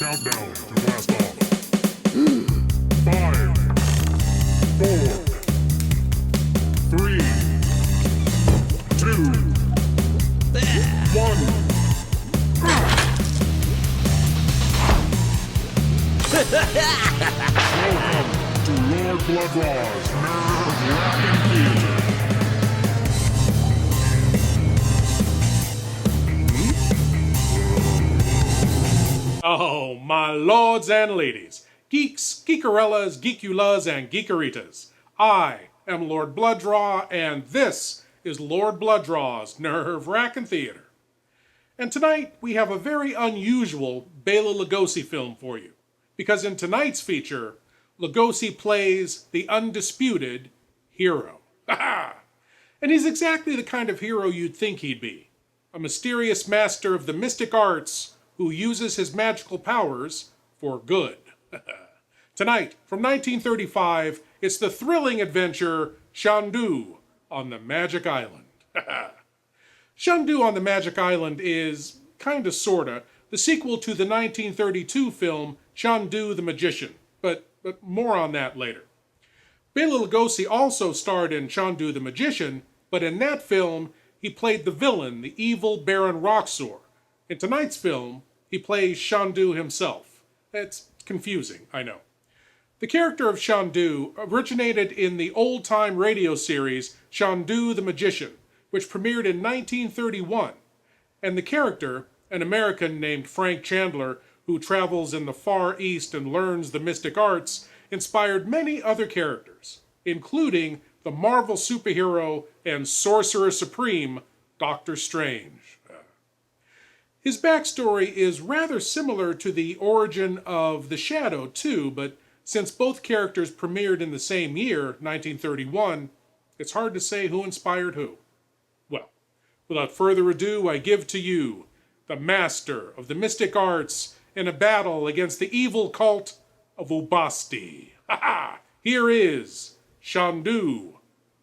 countdown to blast off. 5, 4, 3, 2, 1. Welcome to Lord Blood-Rah's Wrackin Theater. Oh, my lords and ladies, geeks, geekerellas, geekulas, and geekeritas. I am Lord Blood-Rah, and this is Lord Blood-Rah's Nerve-Wrackin' Theater. And tonight, we have a very unusual Bela Lugosi film for you, because in tonight's feature, Lugosi plays the undisputed hero. And he's exactly the kind of hero you'd think he'd be. A mysterious master of the mystic arts who uses his magical powers for good. Tonight, from 1935, it's the thrilling adventure Shandu on the Magic Island. Shandu on the Magic Island is, kinda sorta, the sequel to the 1932 film Chandu the Magician, but more on that later. Bela Lugosi also starred in Chandu the Magician, but in that film, he played the villain, the evil Baron Roxor. In tonight's film, he plays Shandu himself. It's confusing, I know. The character of Shandu originated in the old-time radio series Chandu the Magician, which premiered in 1931. And the character, an American named Frank Chandler, who travels in the Far East and learns the mystic arts, inspired many other characters, including the Marvel superhero and sorcerer supreme, Dr. Strange. His backstory is rather similar to the origin of The Shadow, too, but since both characters premiered in the same year, 1931, it's hard to say who inspired who. Well, without further ado, I give to you the master of the mystic arts in a battle against the evil cult of Ubasti. Here is Shandu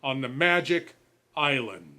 on the Magic Island.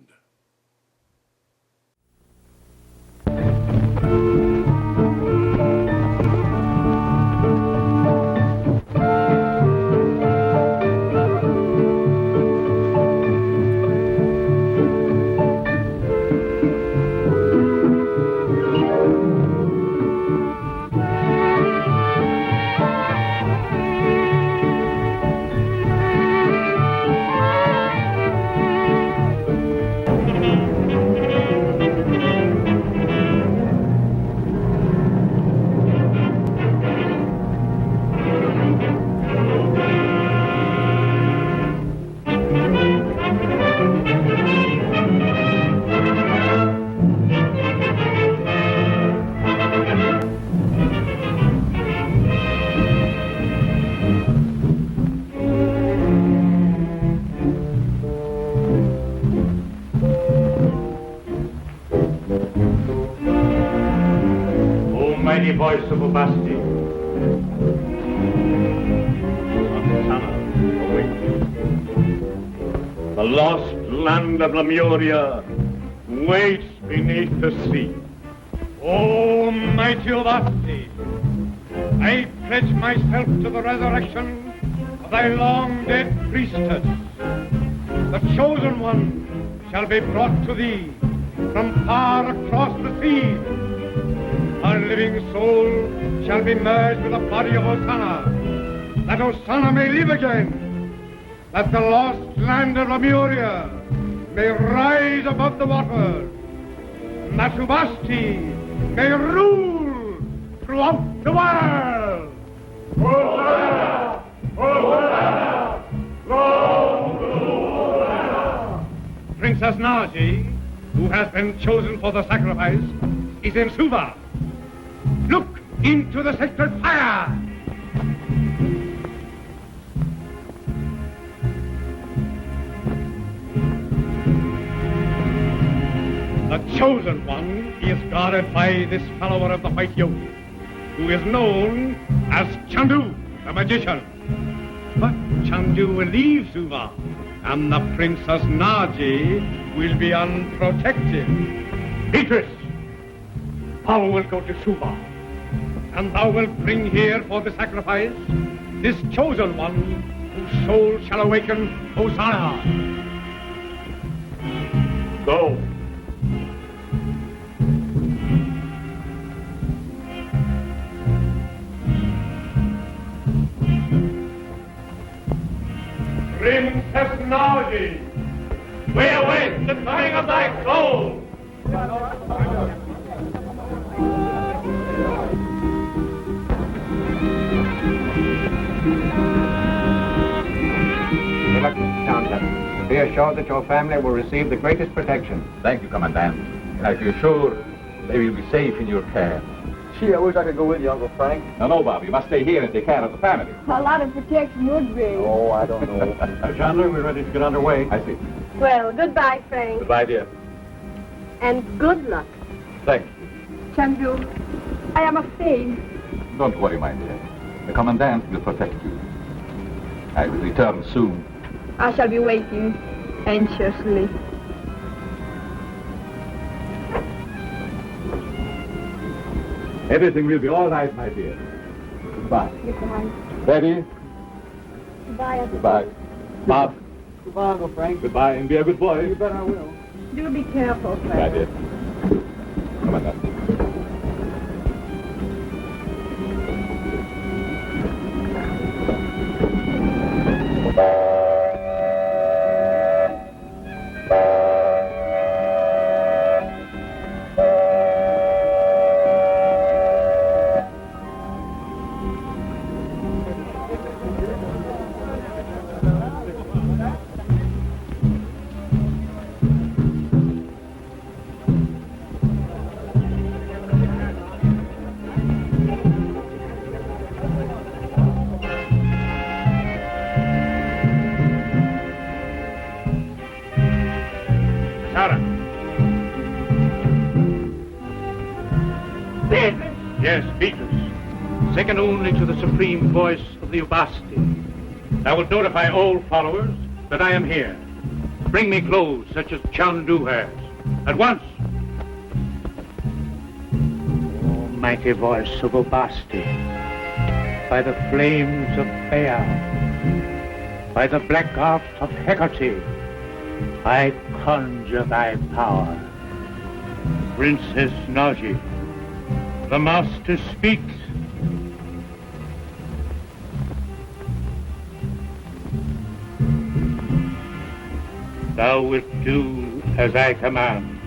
Voice of Ubasti. The lost land of Lemuria waits beneath the sea. O mighty Ubasti, I pledge myself to the resurrection of thy long-dead priestess. The chosen one shall be brought to thee from far across the sea. Her living soul shall be merged with the body of Osana, that Osana may live again, that the lost land of Lemuria may rise above the water, and that Ubasti may rule throughout the world. Hosanna! Hosanna! Long to Hosanna! Princess Naji, who has been chosen for the sacrifice, is in Suva. Look into the sacred fire! The chosen one is guarded by this follower of the white yogi, who is known as Chandu, the magician. But Chandu will leave Suva, and the Princess Naji will be unprotected. Beatrice, Paul will go to Suva. And thou wilt bring here for the sacrifice this chosen one, whose soul shall awaken Hosanna. Go. Princess Naji, we await the coming of thy soul. Townsend, be assured that your family will receive the greatest protection. Thank you, Commandant. And I feel sure they will be safe in your care. Gee, I wish I could go with you, Uncle Frank. No, Bob, you must stay here and take care of the family. A lot of protection would be. Oh, I don't know. Chandler, we're ready to get underway. I see. Well, goodbye, Frank. Goodbye, dear. And good luck. Thank you. Chandu, I am afraid. Don't worry, my dear. The Commandant will protect you. I will return soon. I shall be waiting anxiously. Everything will be all right, my dear. Goodbye. Goodbye. Betty. Goodbye, Uncle. Goodbye. Bob. Goodbye, Uncle Frank. Goodbye, and be a good boy. You bet I will. Do be careful, Goodbye, Frank. dear. Commandant. Yes, Beatrice. Second only to the supreme voice of the Ubasti. I will notify all followers that I am here. Bring me clothes such as Chandu has. At once. Oh, mighty voice of Ubasti. By the flames of Baal. By the black art of Hecate. I conjure thy power. Princess Naji. The Master speaks. Thou wilt do as I command.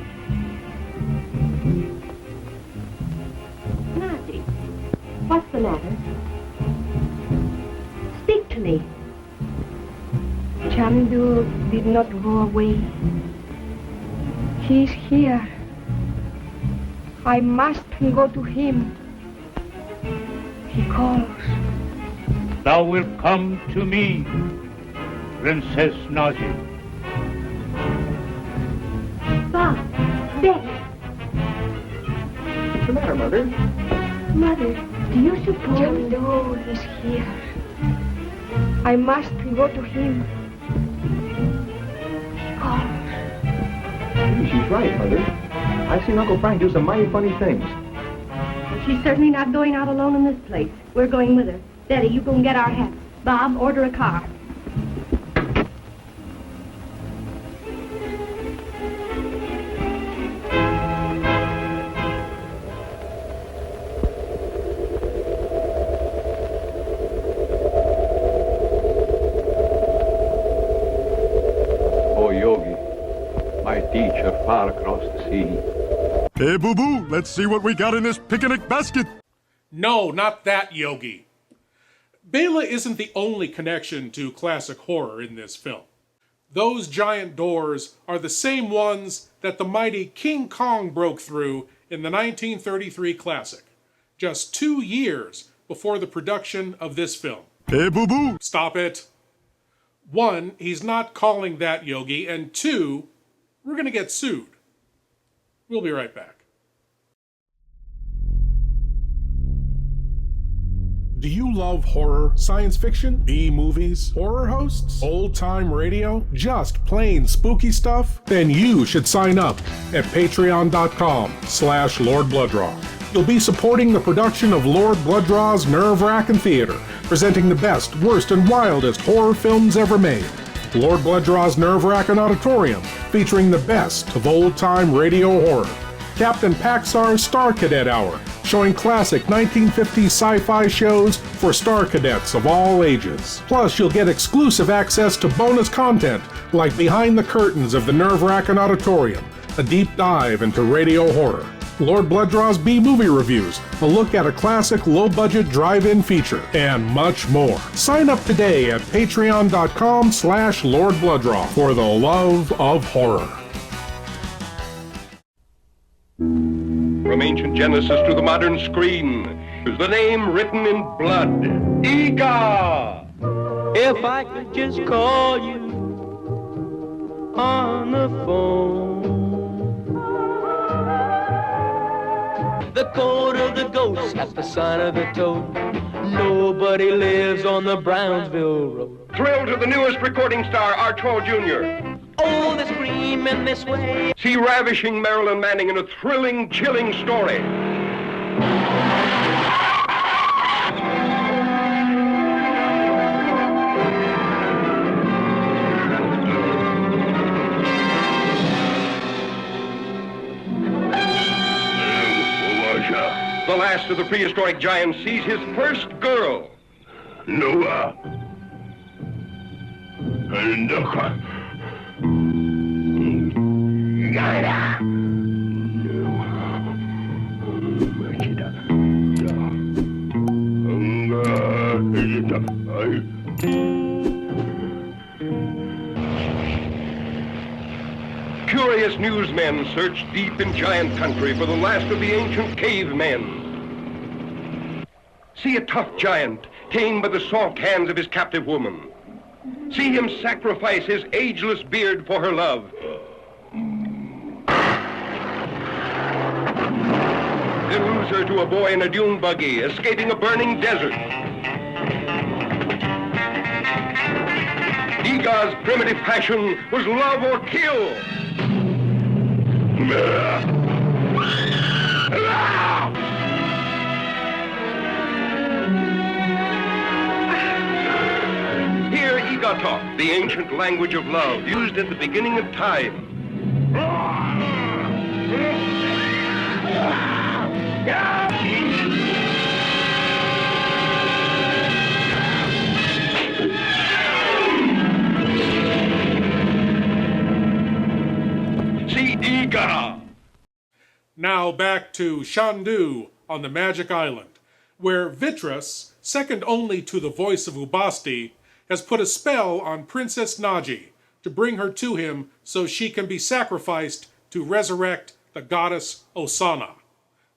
Nazi, what's the matter? Speak to me. Chandu did not go away. He's here. I must go to him. He calls. Thou wilt come to me, Princess Naji. Bob, Betty. What's the matter, Mother? Mother, do you suppose... Chandu is here. I must go to him. He calls. Maybe she's right, Mother. I've seen Uncle Frank do some mighty funny things. She's certainly not going out alone in this place. We're going with her. Betty, you go and get our hats. Bob, order a car. Oh, Yogi, my teacher far across the sea. Hey, boo-boo, let's see what we got in this picnic basket. No, not that Yogi. Bela isn't the only connection to classic horror in this film. Those giant doors are the same ones that the mighty King Kong broke through in the 1933 classic, just 2 years before the production of this film. Hey, boo-boo. Stop it. 1, he's not calling that Yogi, and 2, we're gonna get sued. We'll be right back. Do you love horror, science fiction, B-movies, horror hosts, old-time radio, just plain spooky stuff? Then you should sign up at patreon.com/Lord Blood-Rah. you'll be supporting the production of Lord Blood-Rah's Nerve-Wrackin Theater, presenting the best, worst, and wildest horror films ever made. Lord Blood-Rah's Nerve-Wrackin Auditorium, featuring the best of old-time radio horror. Captain Paxar's Star Cadet Hour, showing classic 1950s sci-fi shows for Star Cadets of all ages. Plus, you'll get exclusive access to bonus content like Behind the Curtains of the Nerve-Wrackin Auditorium, a deep dive into radio horror. Lord Blood-Rah's B-movie reviews, a look at a classic low-budget drive-in feature, and much more. Sign up today at patreon.com/Lord Blood-Rah for the love of horror. From ancient Genesis to the modern screen is the name written in blood. Iga! If I could just call you on the phone. The code of the ghost has the sign of the toad. Nobody lives on the Brownsville Road. Thrill to the newest recording star, Archibald Jr. Oh, they're screaming this way. See ravishing Marilyn Manning in a thrilling, chilling story. The last of the prehistoric giants sees his first girl. Noah. Curious newsmen search deep in giant country for the last of the ancient cavemen. See a tough giant tamed by the soft hands of his captive woman. See him sacrifice his ageless beard for her love. Then lose her to a boy in a dune buggy, escaping a burning desert. Iga's primitive passion was love or kill. Hear Iga talk, the ancient language of love, used at the beginning of time. See Iga! Now back to Shandu on the Magic Island, where Vitras, second only to the voice of Ubasti, has put a spell on Princess Naji to bring her to him so she can be sacrificed to resurrect the goddess Osana.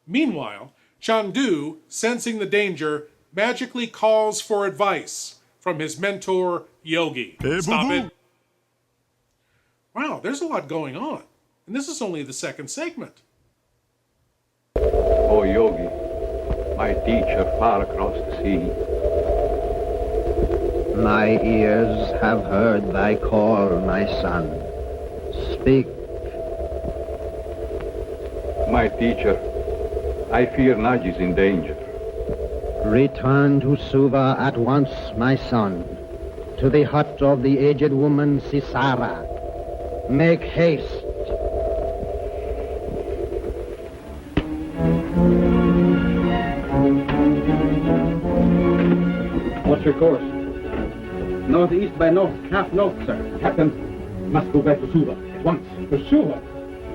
Meanwhile, Chandu, sensing the danger, magically calls for advice from his mentor, Yogi. Hey, Stop boo-boo. it. Wow, there's a lot going on. And this is only the second segment. O Yogi, my teacher far across the sea. My ears have heard thy call, my son. Speak. My teacher, I fear Naji's in danger. Return to Suva at once, my son, to the hut of the aged woman Sisara. Make haste. What's your course? Northeast by north, half north, sir. Captain, must go back to Suva at once. To Suva?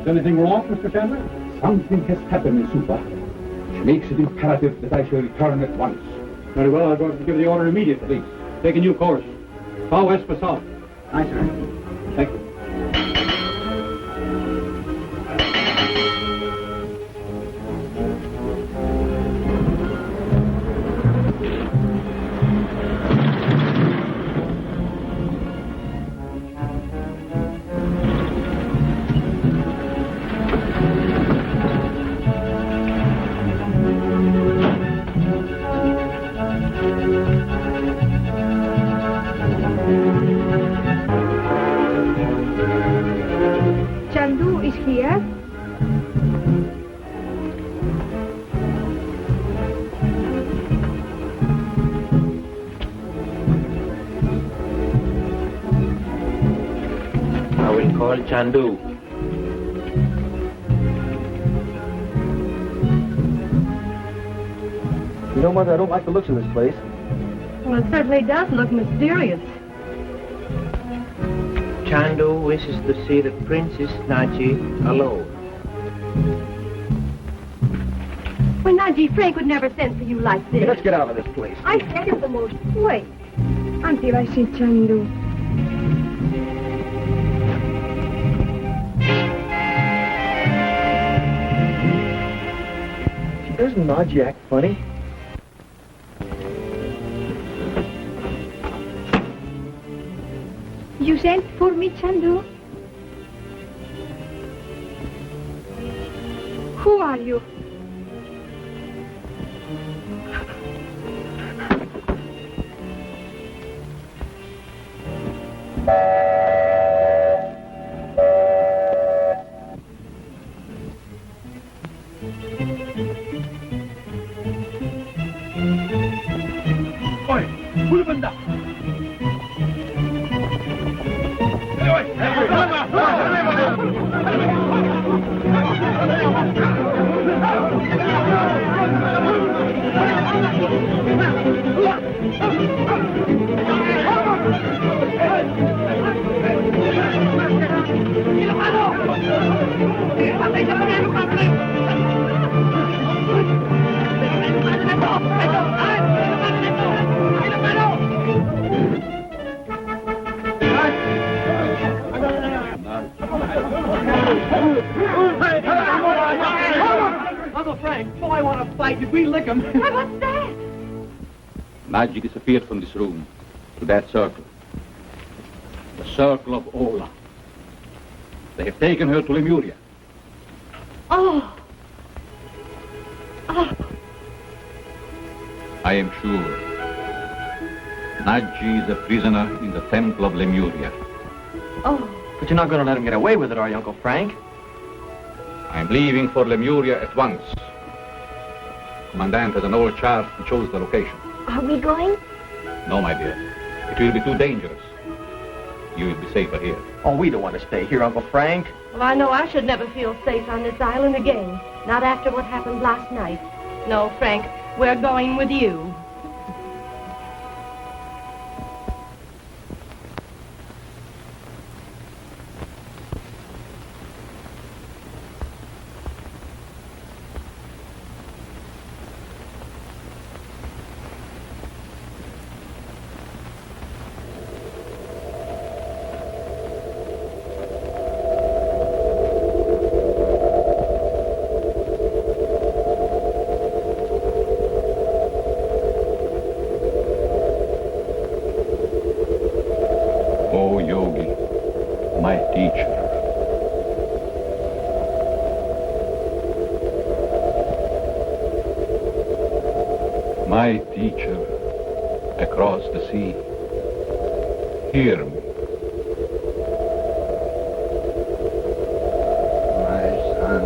Is anything wrong, Mr. Chandler? Something has happened in Suva, which makes it imperative that I shall return at once. Very well, I'll go and give the order immediately. Take a new course. Far west for south. Aye, sir. Thank you. called Chandu. You know, Mother, I don't like the looks of this place. Well, it certainly does look mysterious. Chandu wishes to see the Princess Naji alone. Well, Naji, Frank would never send for you like this. Hey, let's get out of this place. I said it the most. Wait. Until I see Chandu. Doesn't Naji act funny? You sent for me, Chandu? Who are you? Oi, pula benda. Uncle Frank, oh, I want to fight. Did we lick him? What's that? Naji disappeared from this room to that circle. The circle of Ola. They have taken her to Lemuria. Oh. Oh. I am sure. Naji is a prisoner in the temple of Lemuria. Oh. But you're not going to let him get away with it, are you, Uncle Frank? I am leaving for Lemuria at once. Commandant has an old chart and shows the location. Are we going? No, my dear. It will be too dangerous. You will be safer here. Oh, we don't want to stay here, Uncle Frank. Well, I know I should never feel safe on this island again. Not after what happened last night. No, Frank, we're going with you. My teacher across the sea, hear me. My son,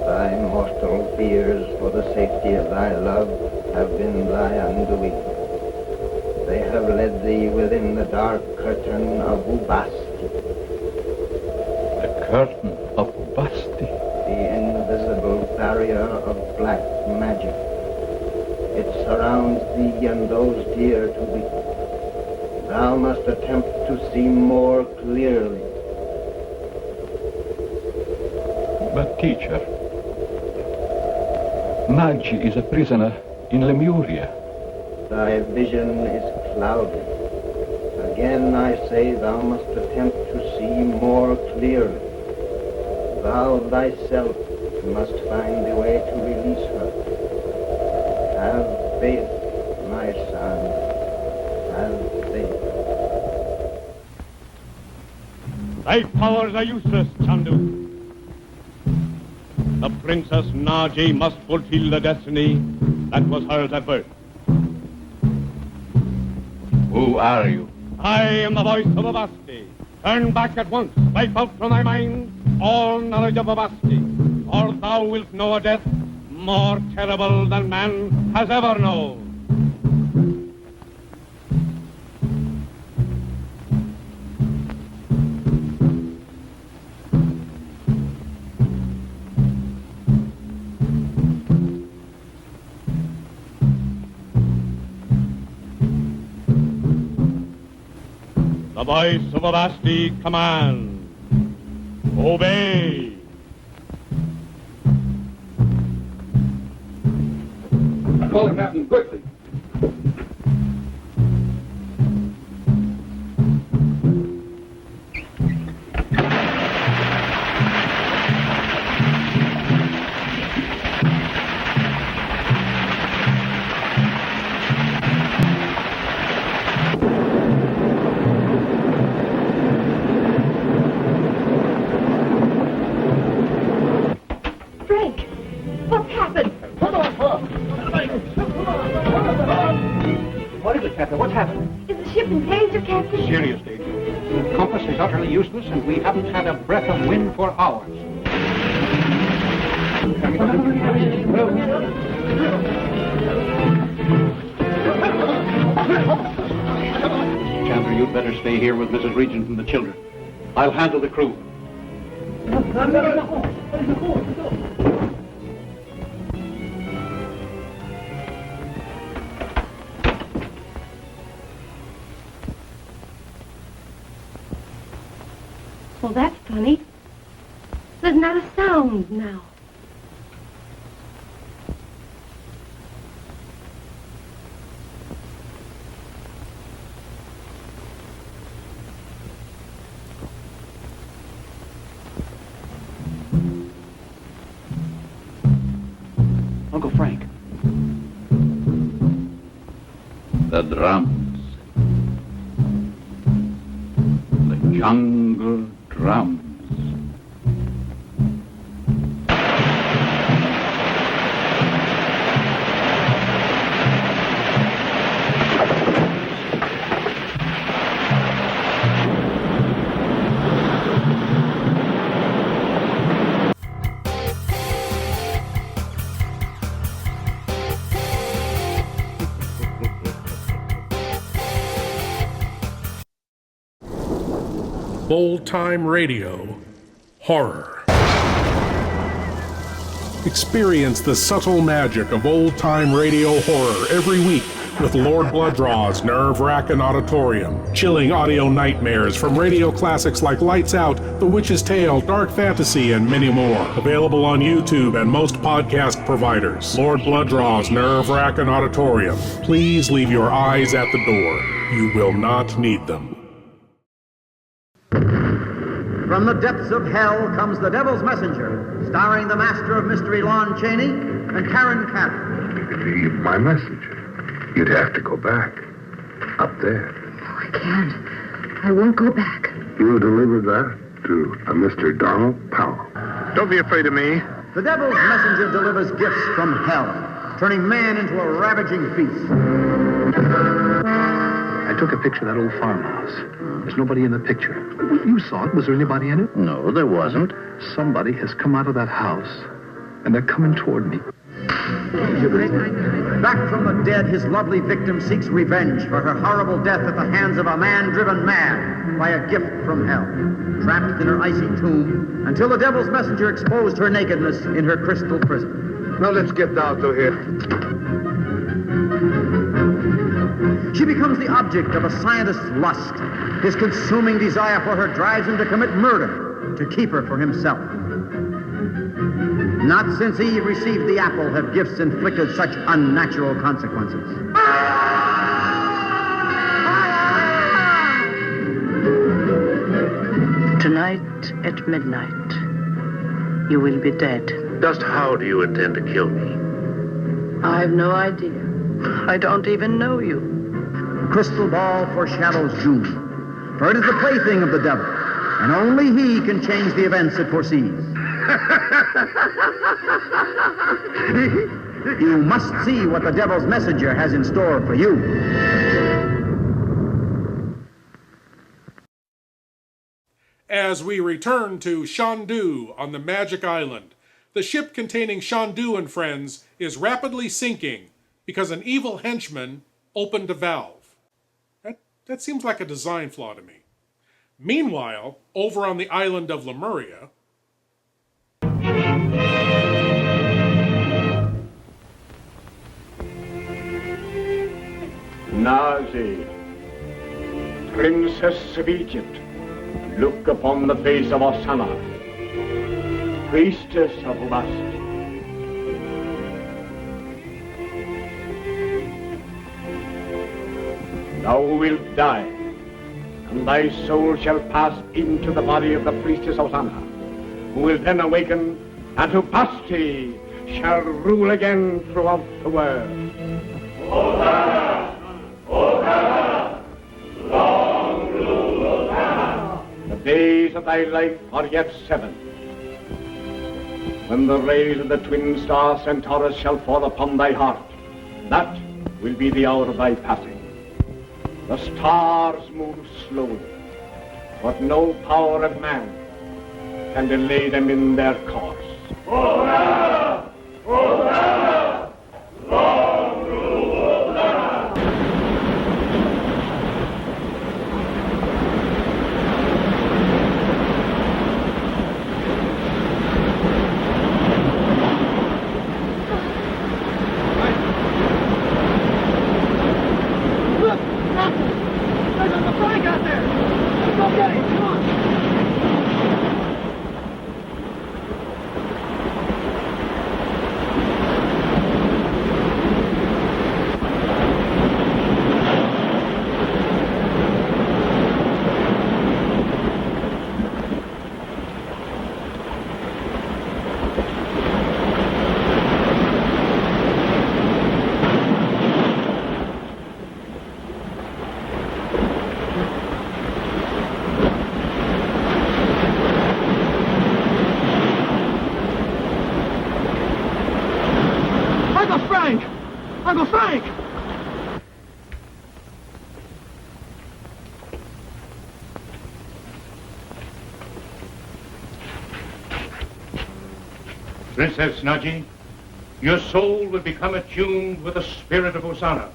thy mortal fears for the safety of thy love have been thy undoing. They have led thee within the dark curtain of Ubasti. The curtain of Ubasti? The invisible barrier of black magic. It surrounds thee and those dear to thee. Thou must attempt to see more clearly. But teacher, Naji is a prisoner in Lemuria. Thy vision is clouded. Again I say thou must attempt to see more clearly. Thou thyself must find the way to release her. Have faith, my son. Have faith. Thy powers are useless, Chandu. The Princess Naji must fulfill the destiny that was hers at birth. Who are you? I am the voice of Ubasti. Turn back at once. Wipe out from thy mind all knowledge of Ubasti, or thou wilt know a death more terrible than man has ever known. The voice of Ubasti commands. Obey. Call the captain quickly. Frank, what's happened? What is it, Captain? What's happened? Is the ship in danger, Captain? Serious danger. The compass is utterly useless, and we haven't had a breath of wind for hours. Chandler, you'd better stay here with Mrs. Regent and the children. I'll handle the crew. Well, that's funny. There's not a sound now. Uncle Frank. The drums. The jungle drums. Old-time radio horror. Experience the subtle magic of old-time radio horror every week with Lord Blood-Rah's nerve-wracking auditorium, chilling audio nightmares from radio classics like Lights Out, The Witch's Tale, Dark Fantasy, and many more. Available on YouTube and most podcast providers. Lord Blood-Rah's nerve-wracking auditorium. Please leave your eyes at the door. You will not need them. From the depths of hell comes The Devil's Messenger, starring the master of mystery Lon Chaney and Karen Cannon. Leave my message. You'd have to go back. Up there. Oh, I can't. I won't go back. You delivered that to a Mr. Donald Powell. Don't be afraid of me. The Devil's Messenger delivers gifts from hell, turning man into a ravaging beast. I took a picture of that old farmhouse. There's nobody in the picture. You saw it. Was there anybody in it? No, there wasn't. Somebody has come out of that house, and they're coming toward me. Back from the dead, his lovely victim seeks revenge for her horrible death at the hands of a man driven mad by a gift from hell, trapped in her icy tomb until the Devil's Messenger exposed her nakedness in her crystal prison. Now let's get down to here. She becomes the object of a scientist's lust. His consuming desire for her drives him to commit murder to keep her for himself. Not since Eve received the apple have gifts inflicted such unnatural consequences. Tonight at midnight, you will be dead. Just how do you intend to kill me? I've no idea. I don't even know you. Crystal ball foreshadows doom, for it is the plaything of the devil, and only he can change the events it foresees. You must see what the Devil's Messenger has in store for you. As we return to Shandu on the Magic Island, the ship containing Shandu and friends is rapidly sinking because an evil henchman opened a valve. That seems like a design flaw to me. Meanwhile, over on the island of Lemuria, Nazi. Princess of Egypt, look upon the face of Osana, priestess of Ubasti. Thou wilt die, and thy soul shall pass into the body of the priestess Osana, who will then awaken, and Ubasti shall rule again throughout the world. Hosanna! Hosanna! Long rule Hosanna! The days of thy life are yet 7. When the rays of the twin star Centaurus shall fall upon thy heart, that will be the hour of thy passing. The stars move slowly, but no power of man can delay them in their course. Hosanna! Hosanna! Long rule Hosanna! Look! There's Uncle Frank out there! Let's go get him! Come on! Uncle Frank! Princess Naji, your soul will become attuned with the spirit of Hosanna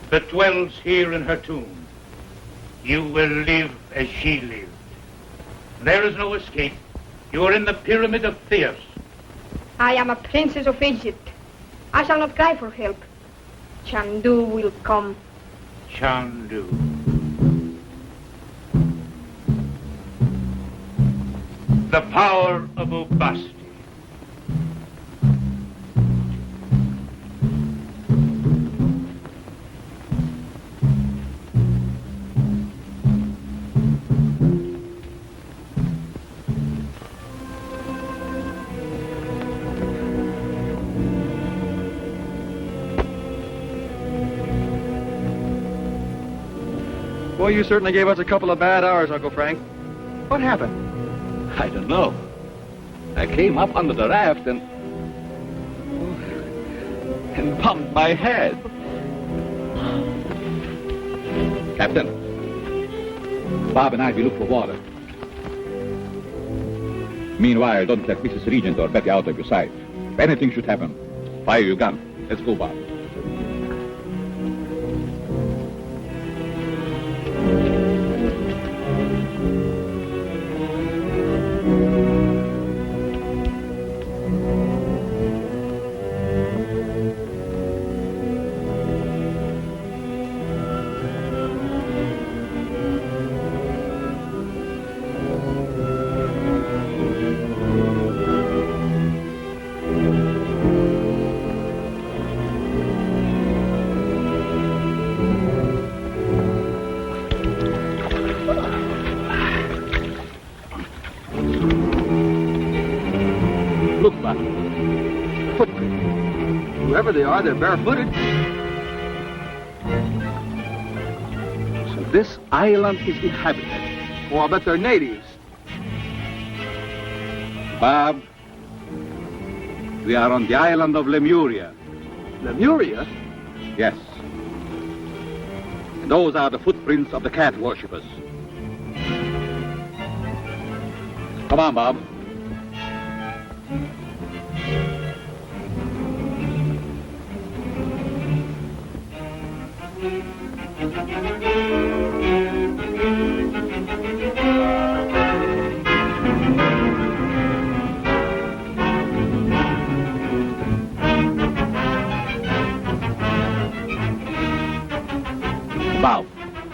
that dwells here in her tomb. You will live as she lived. There is no escape. You are in the pyramid of Theos. I am a princess of Egypt. I shall not cry for help. Chandu will come. Chandu. The power of Ubasti. Well, you certainly gave us a couple of bad hours, Uncle Frank. What happened? I don't know. I came up under the raft and bumped my head. Captain, Bob and I will look for water. Meanwhile, don't let Mrs. Regent or Betty out of your sight. If anything should happen, fire your gun. Let's go, Bob. Whoever they are, they're barefooted. So this island is inhabited. Oh, I bet they're natives. Bob, we are on the island of Lemuria. Lemuria? Yes. And those are the footprints of the cat worshippers. Come on, Bob.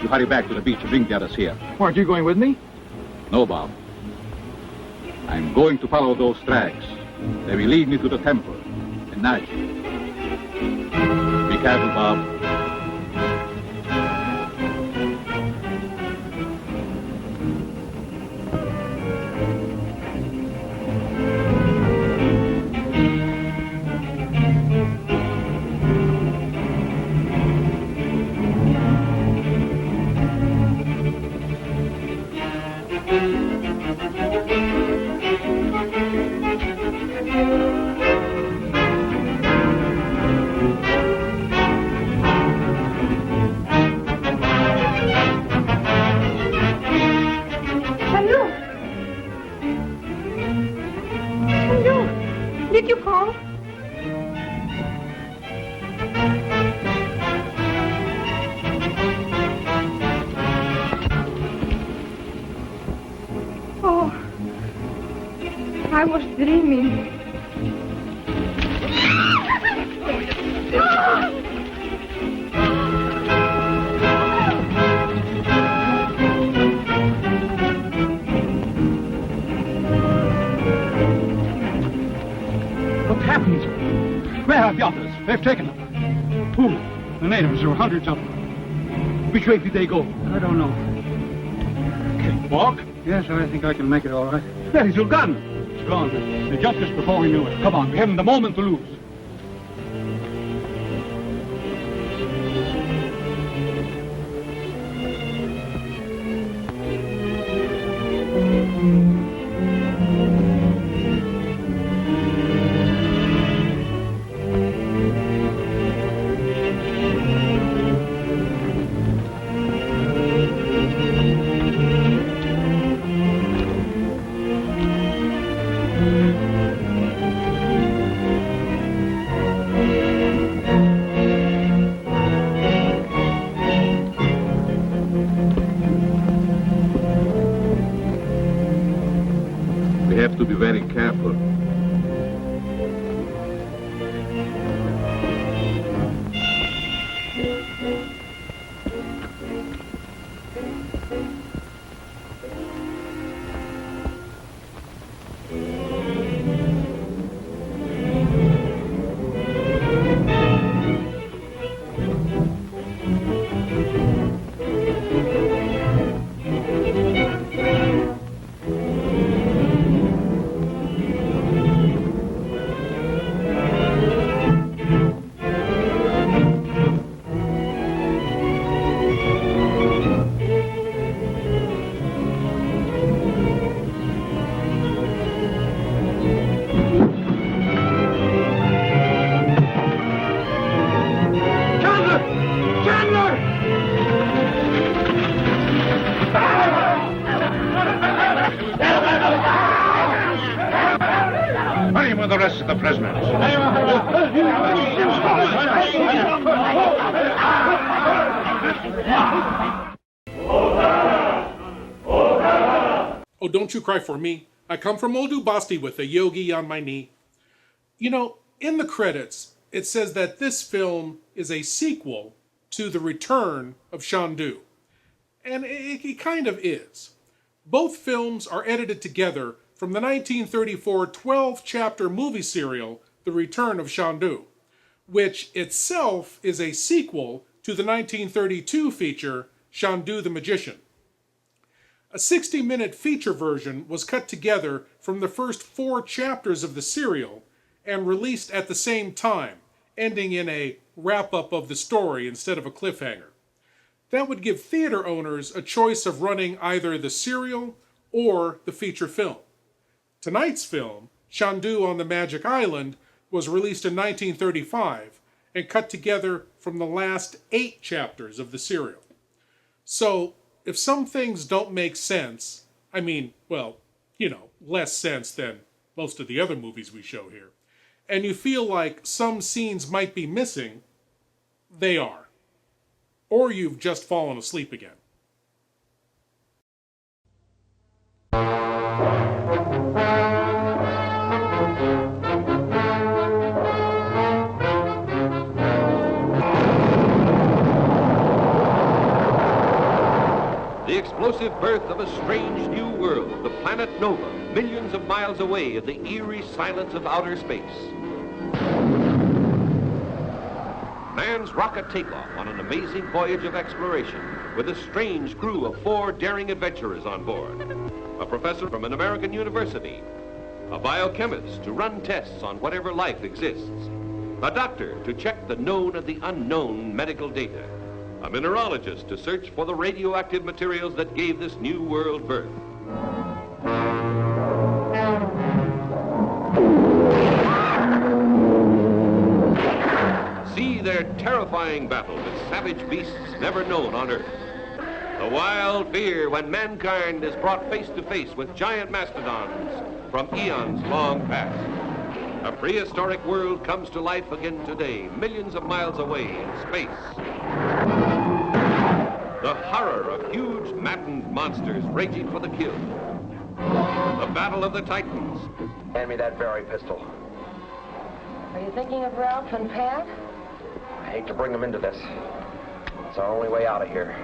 You hurry back to the beach and bring the others here. Aren't you going with me? No, Bob. I'm going to follow those tracks. They will lead me to the temple in Naji. Be careful, Bob. Did you call? Oh, I was dreaming. What happened? Where are the others? They've taken them. Who? The natives. There were hundreds of them. Which way did they go? I don't know. Can you walk? Yes, I think I can make it all right. Where is your gun? It's gone. They jumped us before we knew it. Come on, we haven't a moment to lose. We have to be very careful. Hurry with the rest of the prisoners. Oh, don't you cry for me. I come from old Ubasti with a yogi on my knee. You know, in the credits, it says that this film is a sequel to The Return of Shandu. And it kind of is. Both films are edited together from the 1934 12-chapter movie serial, The Return of Shandu, which itself is a sequel to the 1932 feature, Shandu the Magician. A 60-minute feature version was cut together from the first 4 chapters of the serial and released at the same time, ending in a wrap-up of the story instead of a cliffhanger. That would give theater owners a choice of running either the serial or the feature film. Tonight's film, Chandu on the Magic Island, was released in 1935 and cut together from the last 8 chapters of the serial. So, if some things don't make sense, I mean, well, you know, less sense than most of the other movies we show here, and you feel like some scenes might be missing, they are. Or you've just fallen asleep again. explosive birth of a strange new world, the planet Nova, millions of miles away in the eerie silence of outer space. Man's rocket takeoff on an amazing voyage of exploration with a strange crew of 4 daring adventurers on board. A professor from an American university, a biochemist to run tests on whatever life exists, a doctor to check the known and the unknown medical data, a mineralogist to search for the radioactive materials that gave this new world birth. See their terrifying battle with savage beasts never known on Earth. The wild fear when mankind is brought face to face with giant mastodons from eons long past. A prehistoric world comes to life again today, millions of miles away in space. The horror of huge, maddened monsters raging for the kill. The battle of the Titans. Hand me that berry pistol. Are you thinking of Ralph and Pat? I hate to bring them into this. It's our only way out of here.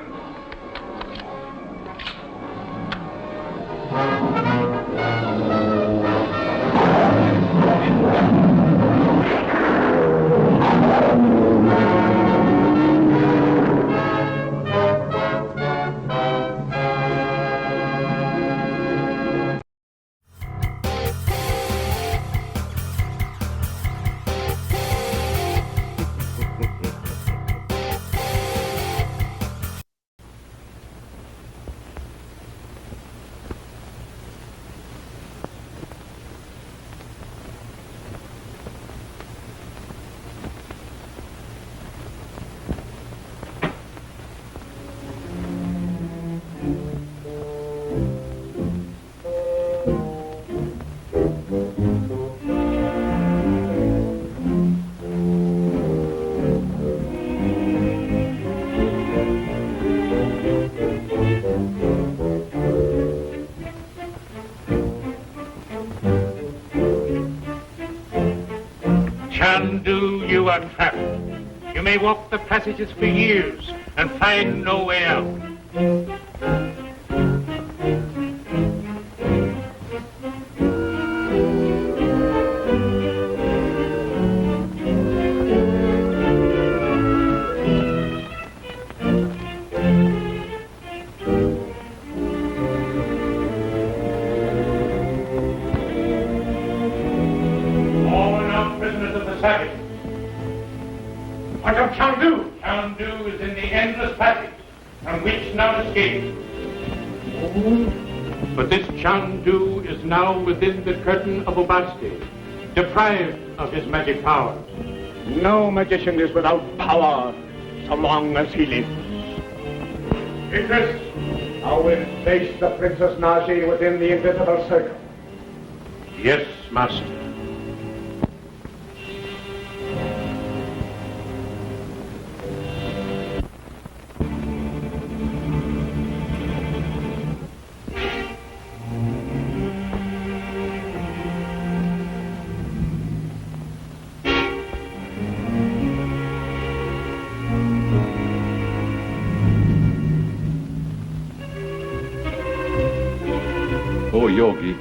Shandu, you are trapped. You may walk the passages for years and find no way out. What of Chandu? Chandu is in the endless passage from which none escapes. But this Chandu is now within the curtain of Ubasti, deprived of his magic powers. No magician is without power so long as he lives. Idris, I will place the Princess Naji within the invisible circle. Yes, Master. O Yogi,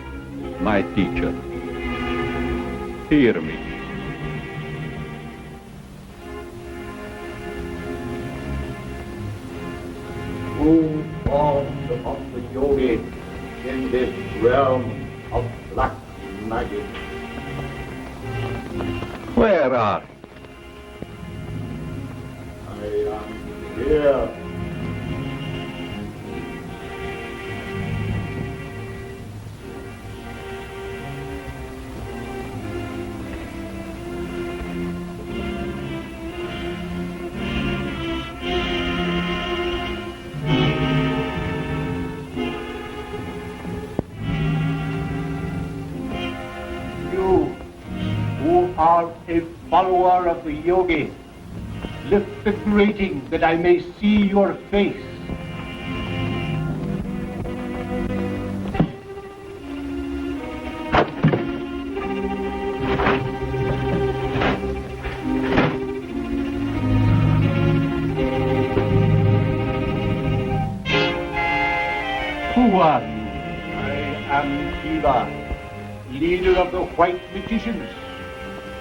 my teacher, hear me. Who falls upon the yogi in this realm of black magic? Where are I am here. Are a follower of the yogi. Lift the grating that I may see your face. Blood-Rah, leader of the white magicians,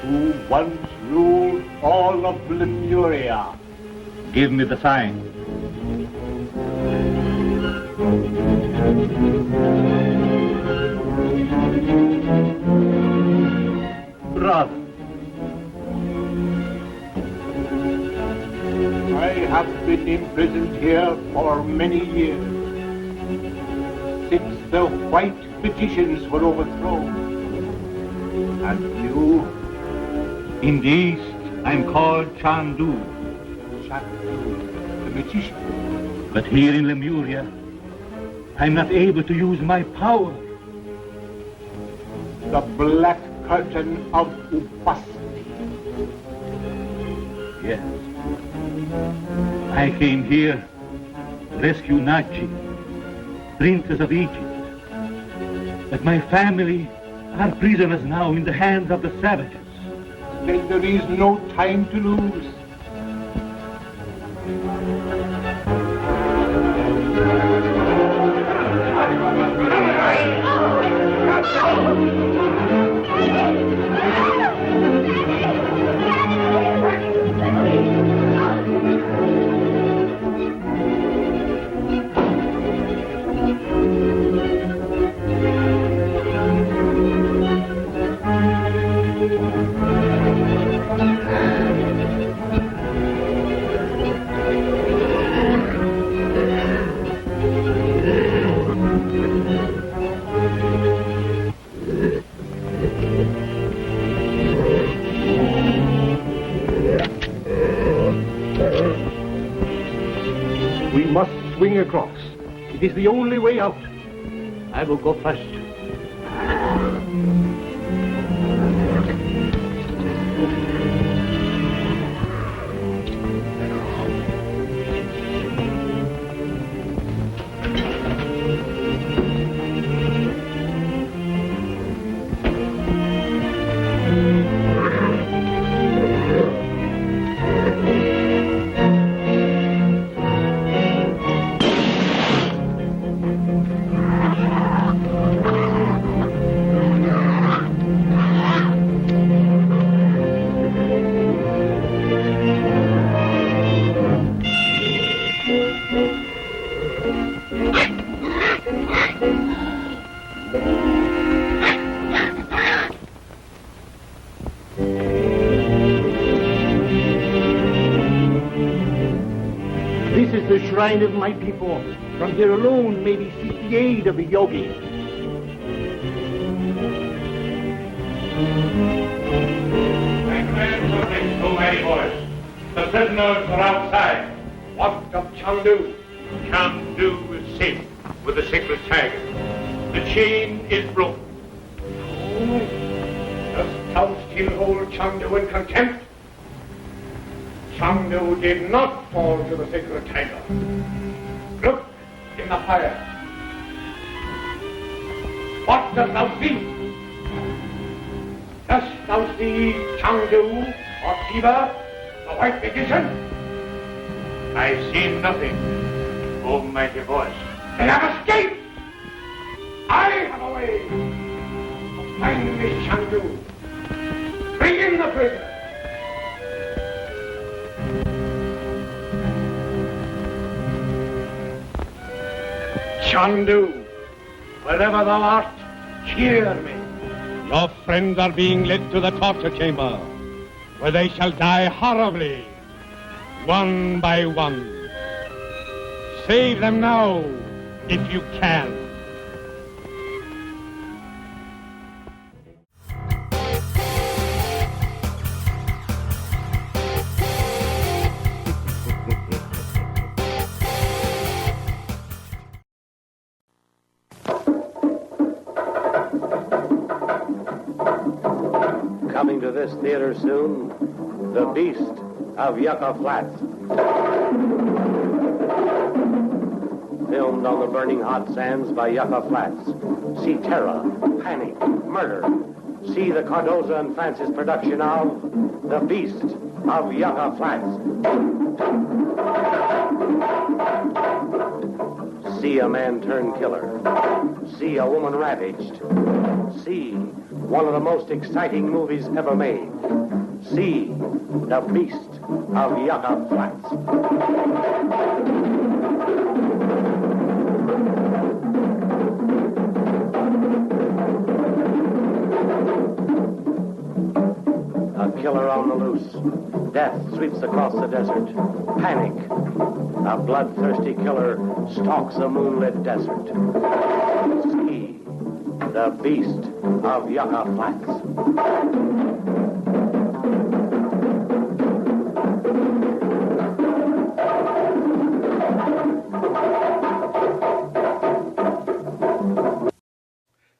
who once ruled all of Lemuria. Give me the sign. Brother, I have been imprisoned here for many years, since the white magicians were overthrown. And you? In the East, I'm called Chandu. Shandu, the magician. But here in Lemuria, I'm not able to use my power. The black curtain of Ubasti. Yes. I came here to rescue Nachi, princess of Egypt. But my family are prisoners now in the hands of the savages. Then there is no time to lose. We must swing across. It is the only way out. I will go first. This is the shrine of my people. From here alone may we seek the aid of the yogi. I command nothing, so many boys. The prisoners are outside. What of Chandu? Chandu is safe with the sacred tiger. The chain is broken. Oh, dost thou still hold Chandu in contempt? Chandu did not fall to the sacred tiger. Look in the fire. What dost thou see? Dost thou see Chandu or Shiva, the white magician? I see nothing, O mighty voice. They have escaped! I have a way to find this Chandu. Bring in the prisoner. Chandu, wherever thou art, hear me. Your friends are being led to the torture chamber, where they shall die horribly, one by one. Save them now, if you can. Coming to this theater soon, The Beast of Yucca Flats. Filmed on the burning hot sands by Yucca Flats. See terror, panic, murder. See the Cardoza and Francis production of The Beast of Yucca Flats. See a man turn killer. See a woman ravaged. See one of the most exciting movies ever made. See The Beast of Yucca Flats. A killer on the loose. Death sweeps across the desert. Panic. A bloodthirsty killer stalks a moonlit desert. See The Beast of Yucca Flats.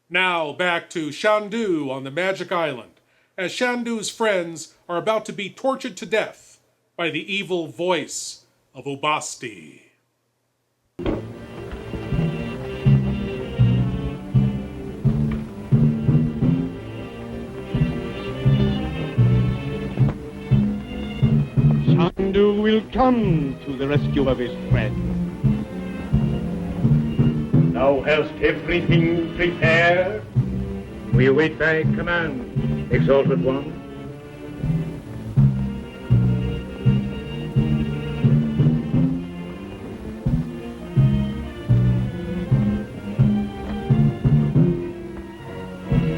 Now back to Shandu on the Magic Island, as Shandu's friends are about to be tortured to death by the evil voice of Ubasti. Chandu will come to the rescue of his friend. Thou hast everything prepared. We await thy command, exalted one.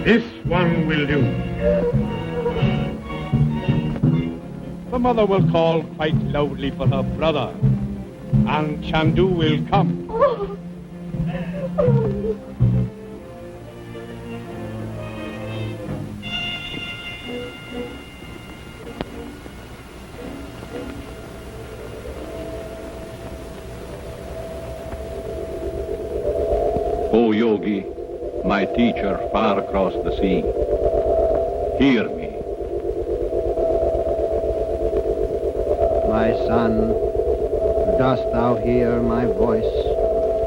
This one will do. The mother will call quite loudly for her brother, and Chandu will come. O Yogi, my teacher far across the sea, hear me. My son, dost thou hear my voice?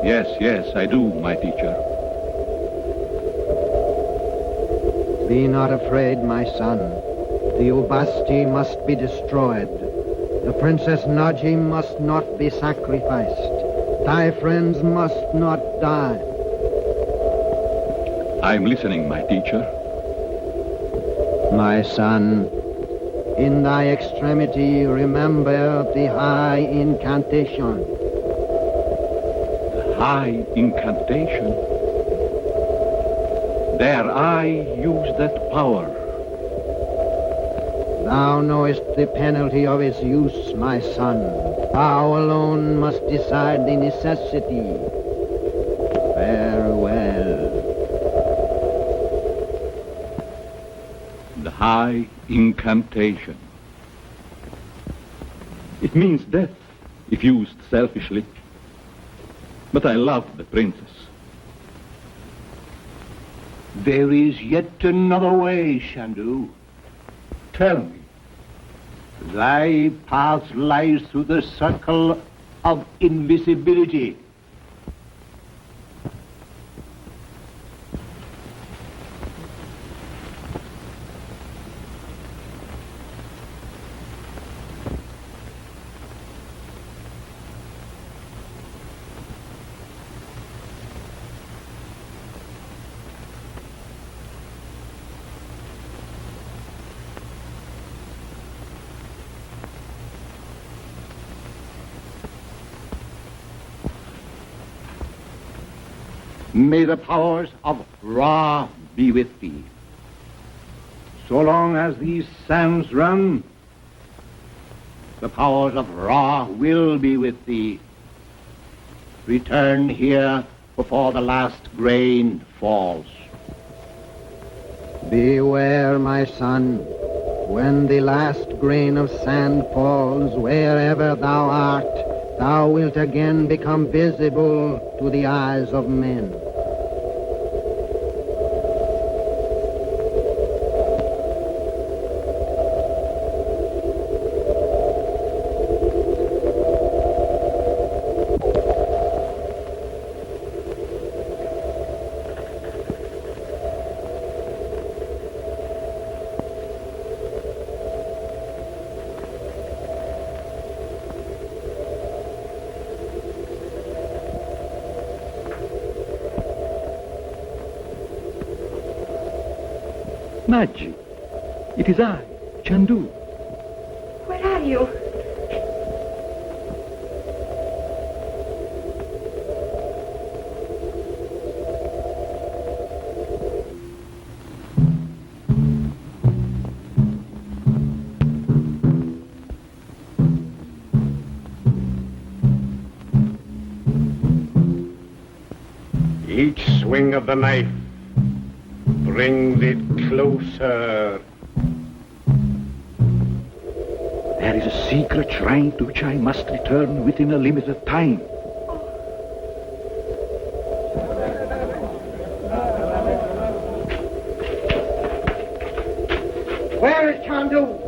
Yes, yes, I do, my teacher. Be not afraid, my son. The Ubasti must be destroyed. The Princess Naji must not be sacrificed. Thy friends must not die. I'm listening, my teacher. My son, in thy extremity, remember the high incantation. The high incantation? Dare I use that power? Thou knowest the penalty of its use, my son. Thou alone must decide the necessity. Farewell. The high incantation. It means death, if used selfishly. But I love the princess. There is yet another way, Shandu. Tell me. Thy path lies through the circle of invisibility. May the powers of Ra be with thee. So long as these sands run, the powers of Ra will be with thee. Return here before the last grain falls. Beware, my son. When the last grain of sand falls, wherever thou art, thou wilt again become visible to the eyes of men. magic. It is I, Chandu. Where are you? Each swing of the knife brings it closer. There is a secret shrine to which I must return within a limited time. Where is Chandu?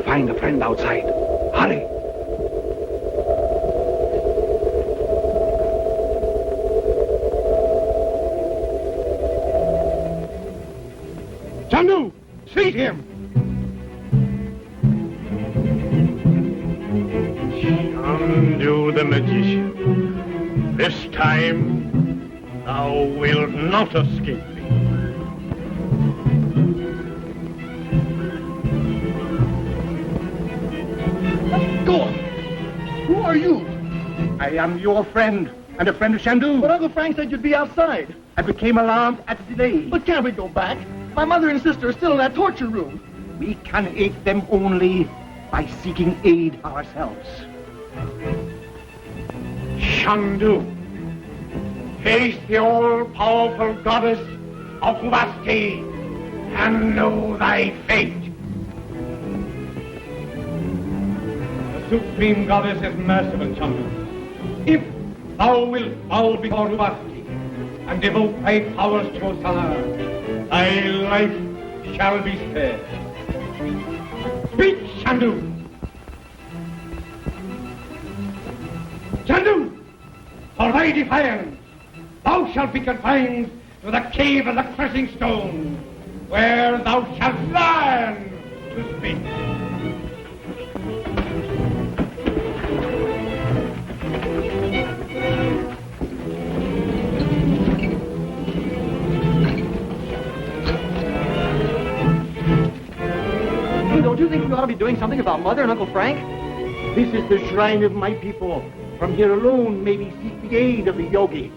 Find a friend outside. Hurry. Chandu, seize him! Shandu the magician, this time thou wilt not escape me. Who are you? I am your friend, and a friend of Shandu. But Uncle Frank said you'd be outside. I became alarmed at the delay. But can't we go back? My mother and sister are still in that torture room. We can aid them only by seeking aid ourselves. Shandu, face the all-powerful goddess of Ubasti and know thy fate. Supreme Goddess is merciful, Chandu. If thou wilt bow before Ubasti and devote thy powers to Osana, thy life shall be spared. Speak, Chandu! Chandu! For thy defiance, thou shalt be confined to the cave of the crushing stone, where thou shalt learn to speak. Don't you think we ought to be doing something about Mother and Uncle Frank? This is the shrine of my people. From here alone may we seek the aid of the yogi.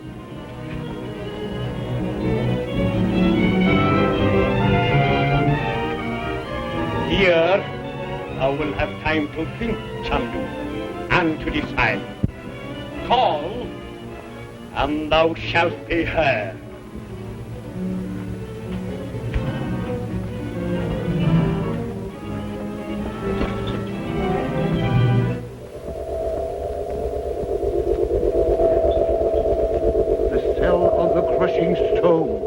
Here, thou wilt have time to think, Chandu, and to decide. Call, and thou shalt be heard. The cell of the crushing stone.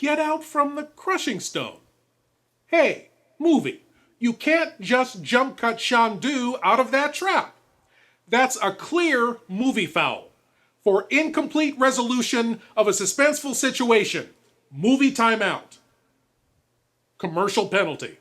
get out from the crushing stone. Hey, movie, you can't just jump cut Shandu out of that trap. That's a clear movie foul. For incomplete resolution of a suspenseful situation, movie timeout. Commercial penalty.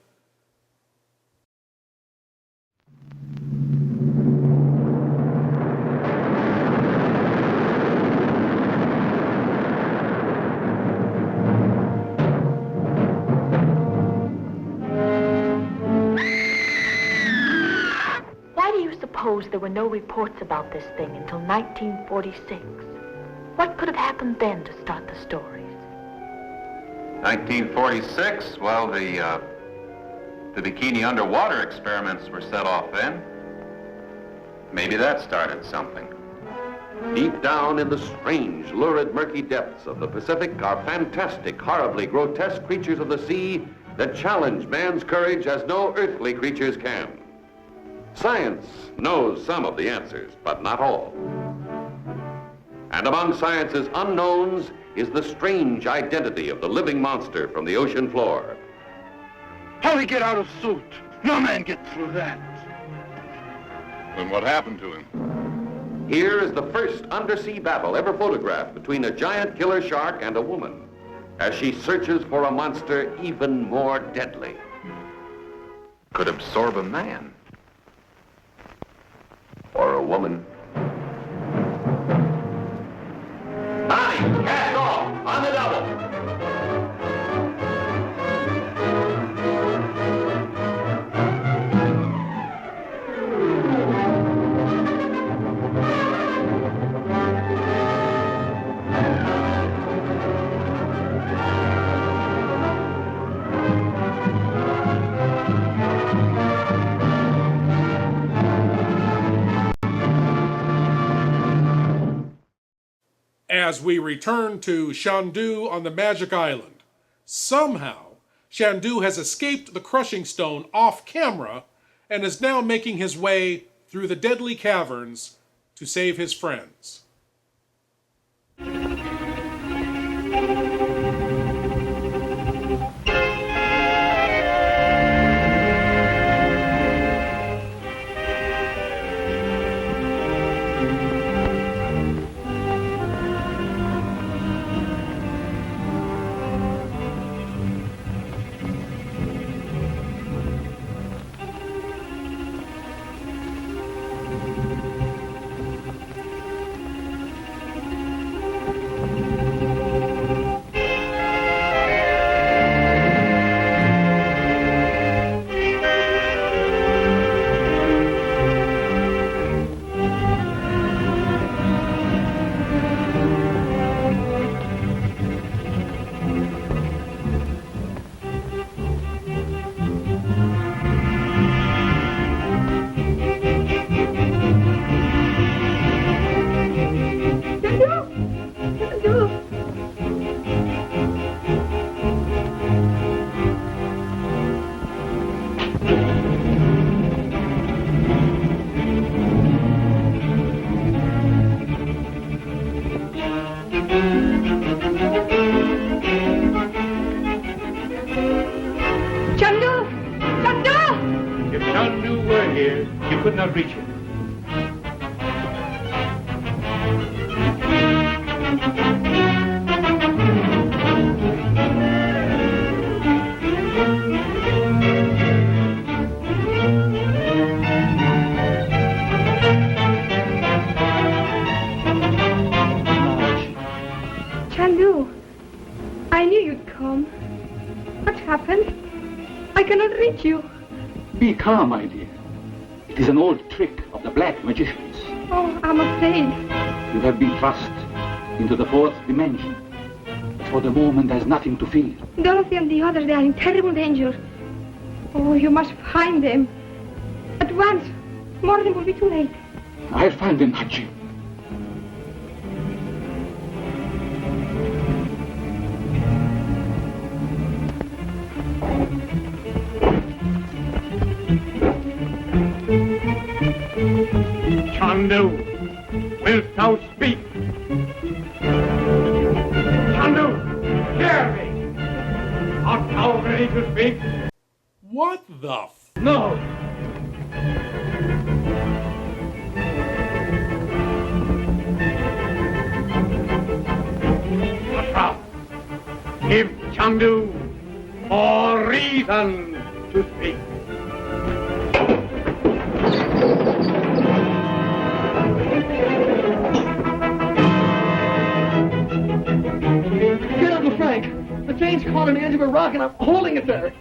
Why do you suppose there were no reports about this thing until 1946? What could have happened then to start the stories? 1946? Well, the bikini underwater experiments were set off then. Maybe that started something. Deep down in the strange, lurid, murky depths of the Pacific are fantastic, horribly grotesque creatures of the sea that challenge man's courage as no earthly creatures can. Science knows some of the answers, but not all. And among science's unknowns is the strange identity of the living monster from the ocean floor. How'd he get out of suit? No man gets through that. Then what happened to him? Here is the first undersea battle ever photographed between a giant killer shark and a woman, as she searches for a monster even more deadly. Could absorb a man. Or a woman. Bonnie, cast off on the double. As we return to Shandu on the Magic Island, somehow Shandu has escaped the crushing stone off camera and is now making his way through the deadly caverns to save his friends. You could not reach it. Chandu, I knew you'd come. What happened? I cannot reach you. Be calm, my dear. It is an old trick of the black magicians. Oh, I'm afraid. You have been thrust into the fourth dimension. But for the moment, there's nothing to fear. Dorothy and the others, they are in terrible danger. Oh, you must find them. At once. Morning will be too late. I'll find them, Hachi. Chandu, wilt thou speak? Chandu, hear me! Art thou ready to speak? What the No! Blood-Rah, give Chandu more reason to speak. Get Uncle Frank! The chain's caught on the edge of a rock and I'm holding it there!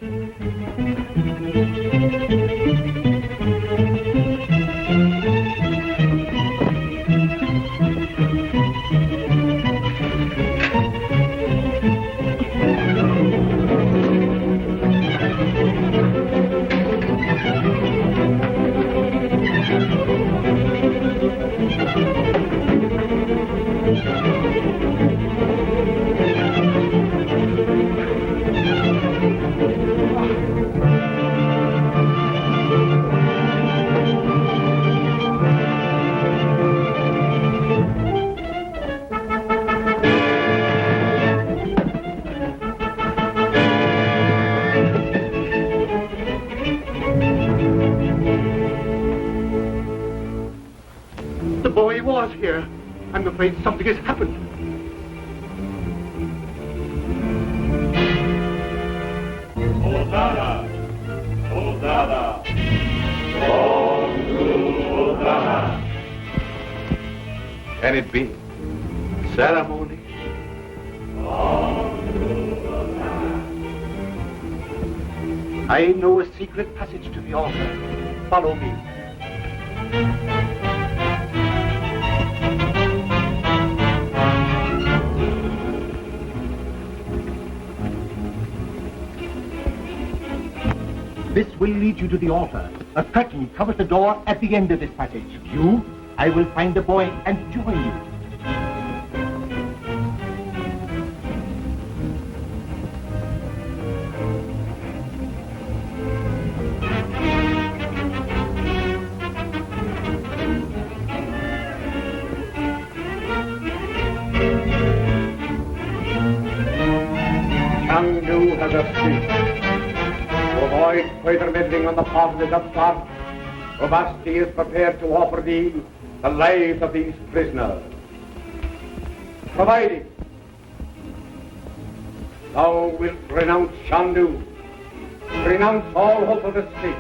The boy was here. I'm afraid something has happened. Hosanna! Hosanna! Hosanna! Can it be? Ceremony? I know a secret passage to the altar. Follow me. This will lead you to the altar. A curtain covers the door at the end of this passage. I will find the boy and join you. Shandu has escaped. To avoid further meddling on the part of his upstart, Ubasti is prepared to offer thee the lives of these prisoners. Provided thou wilt renounce Shandu, renounce all hope of escape,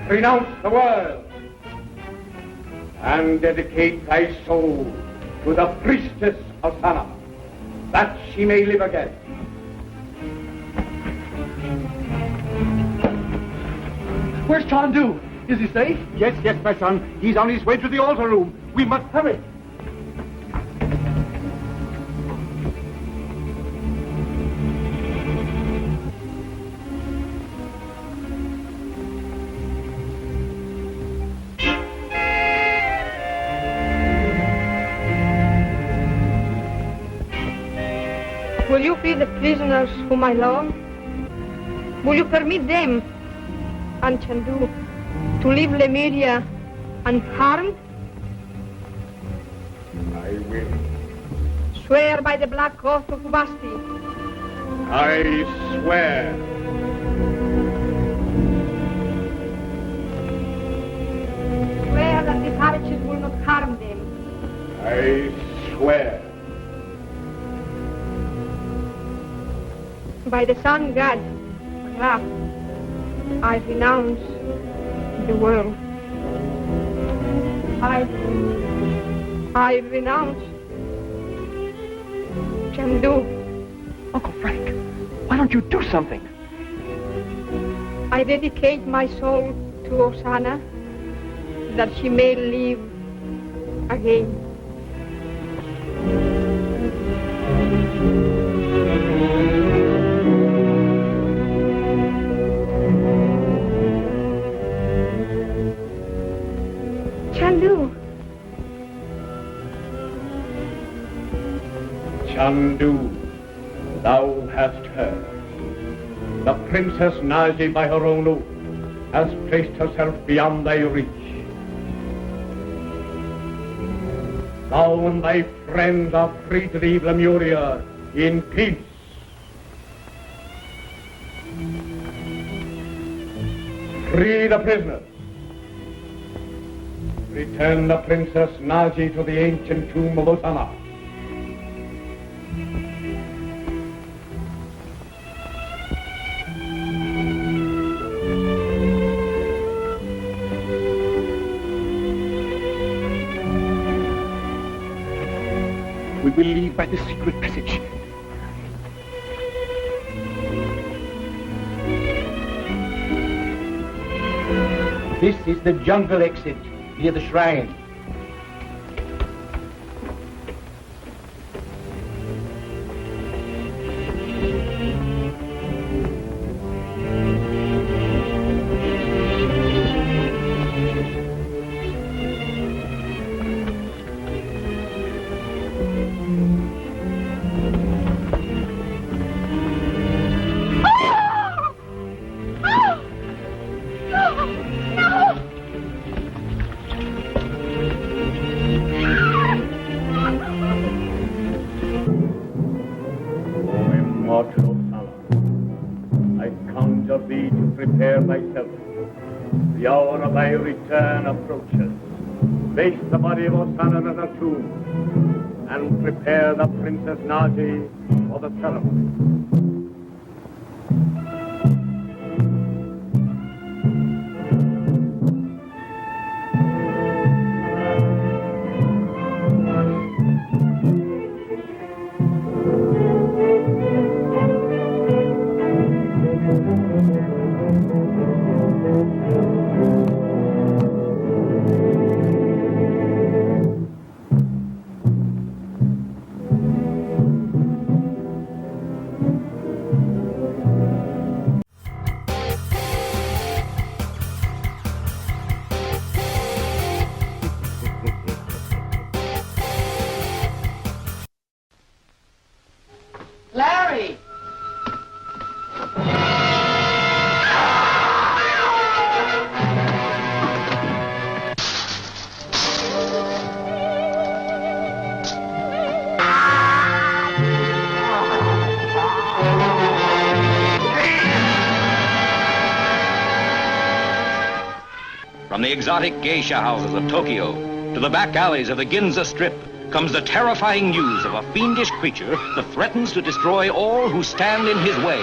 renounce the world, and dedicate thy soul to the priestess of Sana, that she may live again. Where's Chandu? Is he safe? Yes, my son. He's on his way to the altar room. We must hurry. Will you free the prisoners whom I love? Will you permit them and Chandu to leave Lemuria unharmed? I will. Swear by the black oath of Ubasti. I swear. Swear that the savages will not harm them. I swear. By the sun god, Ra, I renounce the world. I renounce Chandu. Uncle Frank, why don't you do something? I dedicate my soul to Osana, that she may live again. Chandu, thou hast heard. The Princess Naji, by her own oath, has placed herself beyond thy reach. Thou and thy friends are free to leave Lemuria in peace. Free the prisoners. Return the Princess Naji to the ancient tomb of Osana. We will leave by the secret passage. This is the jungle exit near the shrine. The hour of thy return approaches. Place the body of Osana in her tomb and prepare the Princess Naji for the ceremony. Larry! From the exotic geisha houses of Tokyo to the back alleys of the Ginza Strip comes the terrifying news of a fiendish creature that threatens to destroy all who stand in his way.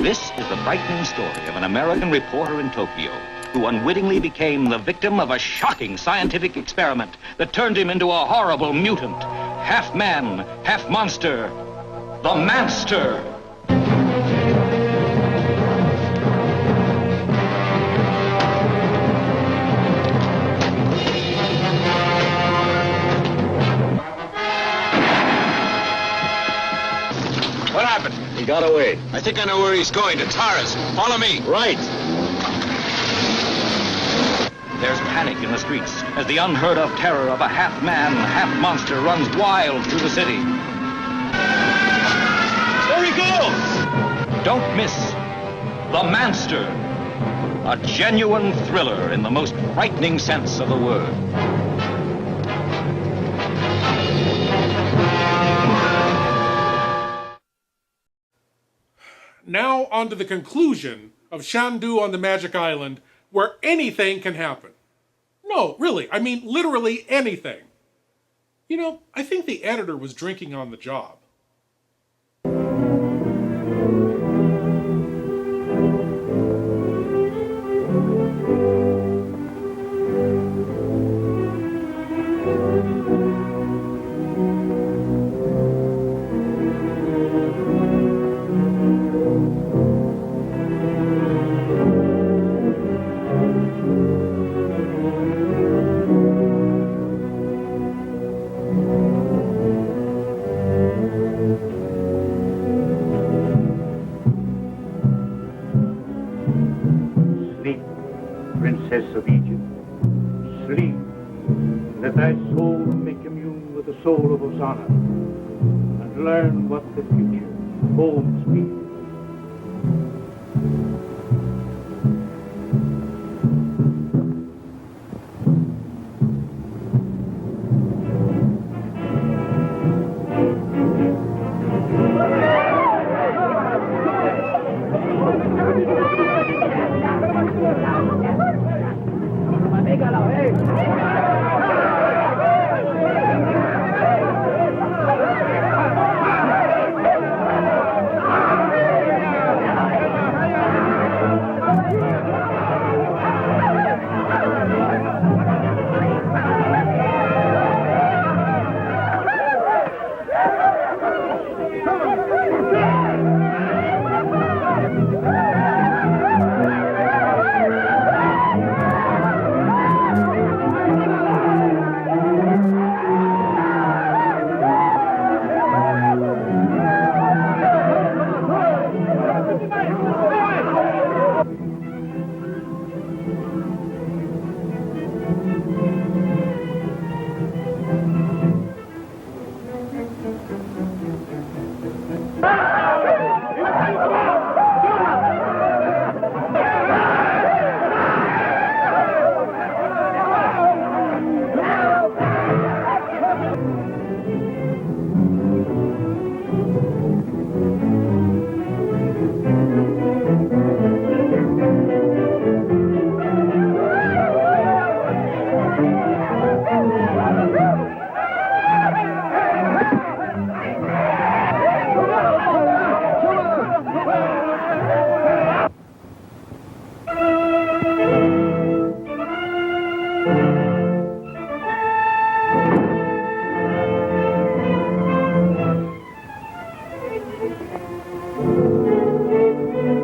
This is the frightening story of an American reporter in Tokyo who unwittingly became the victim of a shocking scientific experiment that turned him into a horrible mutant, half man, half monster, the Manster. What happened? He got away. I think I know where he's going, to Taras. Follow me. Right. There's panic in the streets as the unheard of terror of a half-man, half-monster runs wild through the city. There he goes! Don't miss The Manster, a genuine thriller in the most frightening sense of the word. Now on to the conclusion of Shandu on the Magic Island, where anything can happen. No, really, I mean literally anything. You know, I think the editor was drinking on the job. Princess of Egypt, sleep. Let thy soul make commune with the soul of Osana, and learn what the future holds me.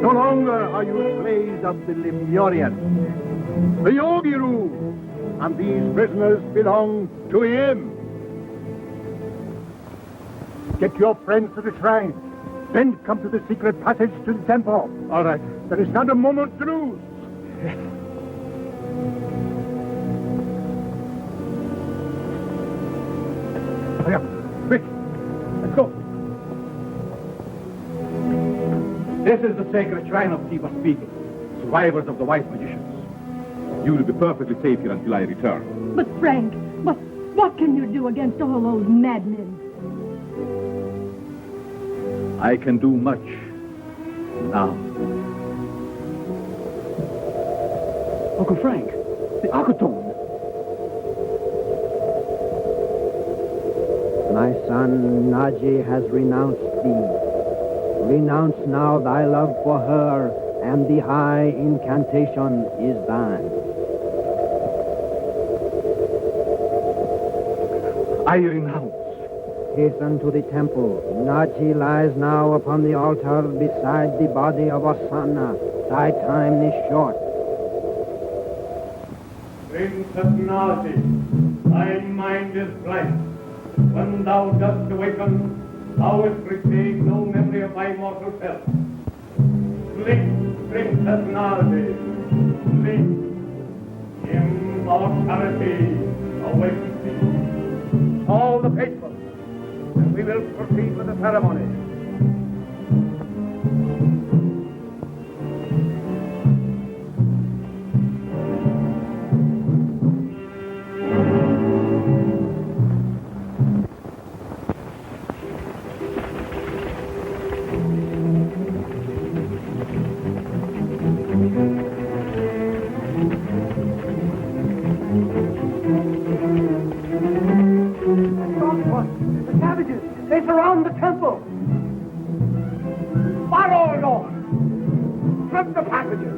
No longer are you slaves of the Lemurian. The Yogi rules, and these prisoners belong to him. Get your friends to the shrine. Then come to the secret passage to the temple. All right. There is not a moment to lose. Hurry up. Quick. Let's go. This is the sacred shrine of Tiba's people, survivors of the wise magicians. You will be perfectly safe here until I return. But Frank, what can you do against all those madmen? I can do much now. Uncle Frank, the Akatone. My son Naji has renounced thee. Renounce now thy love for her, and the high incantation is thine. I renounce. Hasten to the temple. Naji lies now upon the altar beside the body of Asana. Thy time is short. Princess Naji, thy mind is blank. When thou dost awaken, thou wilt retain no memory of thy mortal self. Sleep, Princess Naji, sleep. Immortality awaits thee. All the faithful, and we will proceed with the ceremony. They surround the temple. Follow, Lord. Strip the passages.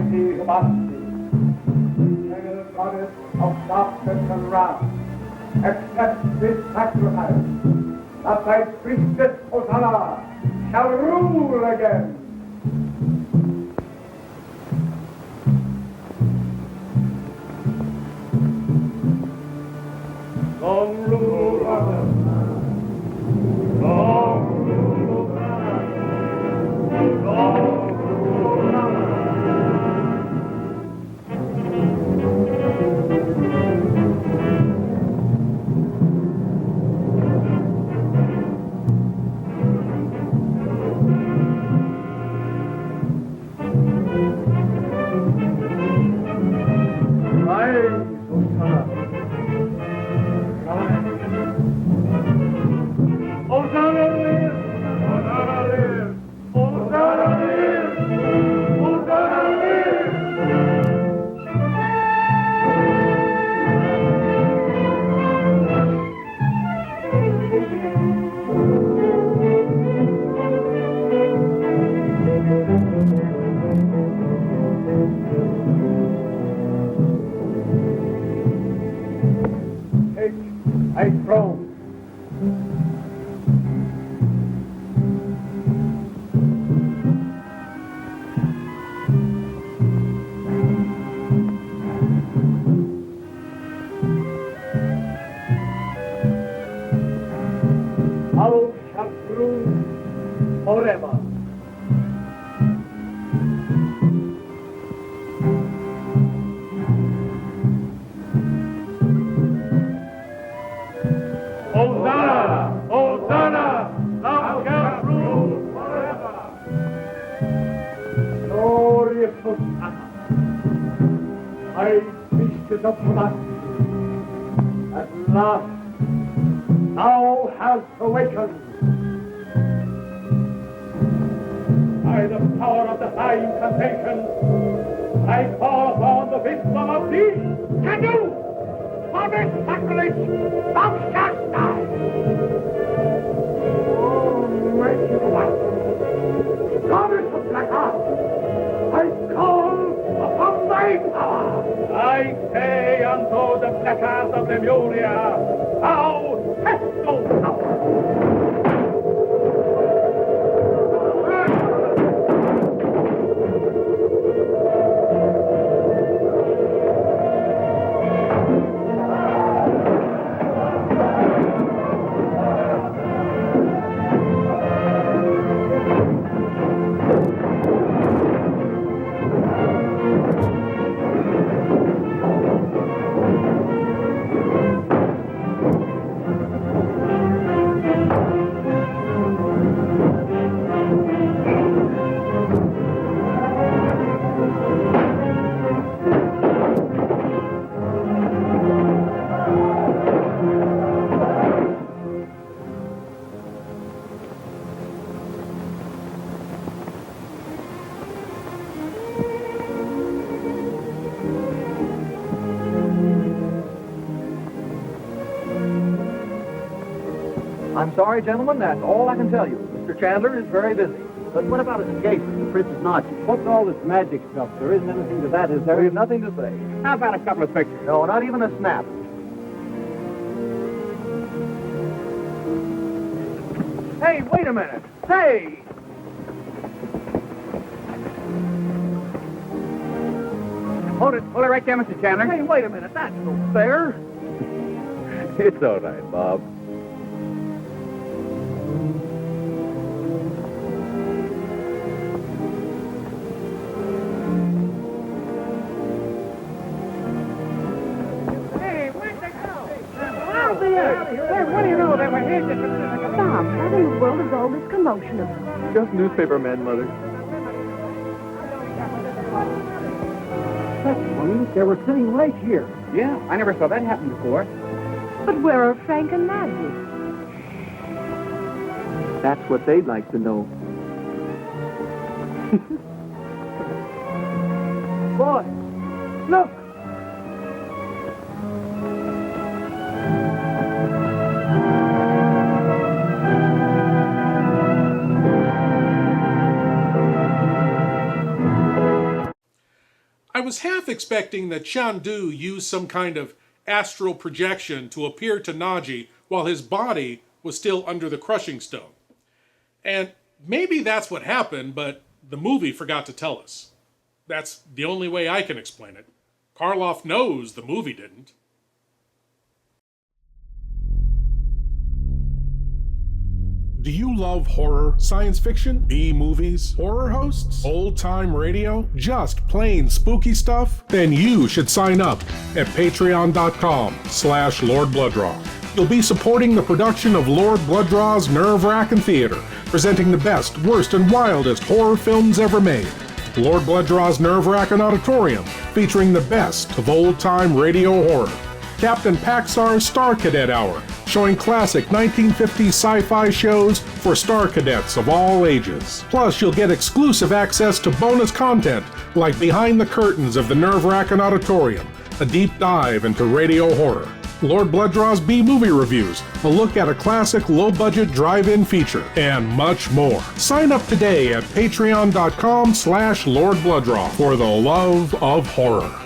mighty Ubasti, hail goddess of darkness and wrath, accept this sacrifice, that thy priestess Hosanna shall rule again. Long rule, long rule, long I throw. Thou shalt rule forever. Hosanna! Hosanna! Thou shalt rule forever! Glorious Hosanna! I priestess of Ubasti, at last thou hast awakened. By the power of the high incantation, I call upon the wisdom of thee, Shandu! For this sacrilege, thou shalt die! Oh, mighty one, goddess of black art, I call upon thy power! I say unto the black art of Lemuria, thou hast no power! I'm sorry, gentlemen, that's all I can tell you. Mr. Chandler is very busy. But what about his engagement to Princess Nachi? What's all this magic stuff? There isn't anything to that, is there? We have nothing to say. How about a couple of pictures? No, not even a snap. Hey, wait a minute. Say! Hold it right there, Mr. Chandler. Hey, wait a minute. That's no fair. It's all right, Bob. What do you know? They were here just a minute ago. Bob, what in the world is all this commotion about? Just newspaper men, Mother. That's funny. They were sitting right here. Yeah, I never saw that happen before. But where are Frank and Maggie? That's what they'd like to know. Boy, look! was half expecting that Shandu used some kind of astral projection to appear to Naji while his body was still under the crushing stone. And maybe that's what happened, but the movie forgot to tell us. That's the only way I can explain it. Karloff knows the movie didn't. Do you love horror, science fiction, B-movies, horror hosts, old-time radio, just plain spooky stuff? Then you should sign up at patreon.com/Lord Blood-Rah. You'll be supporting the production of Lord Blood-Rah's Wrackin Theater, presenting the best, worst, and wildest horror films ever made. Lord Blood-Rah's Wrackin Auditorium, featuring the best of old-time radio horror. Captain Paxar's Star Cadet Hour, showing classic 1950s sci-fi shows for Star Cadets of all ages. Plus, you'll get exclusive access to bonus content like Behind the Curtains of the Wrackin Auditorium, a deep dive into radio horror. Lord Blood-Rah's B-movie reviews, a look at a classic low-budget drive-in feature, and much more. Sign up today at patreon.com/Lord Blood-Rah for the love of horror.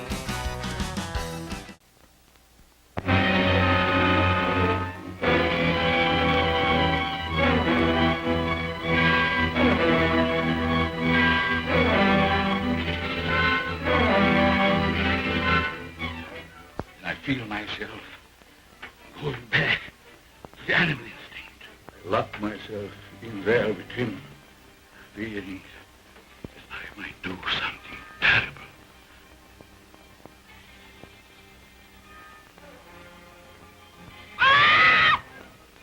I feel myself going back to the animal instinct. I lock myself in there with him, fearing that I might do something terrible.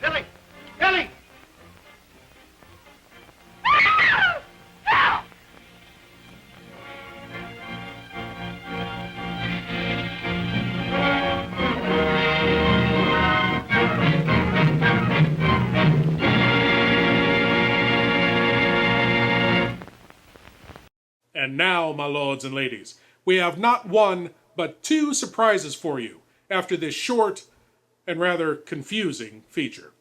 Billy! Billy! And now, my lords and ladies, we have not one, but two surprises for you after this short and rather confusing feature.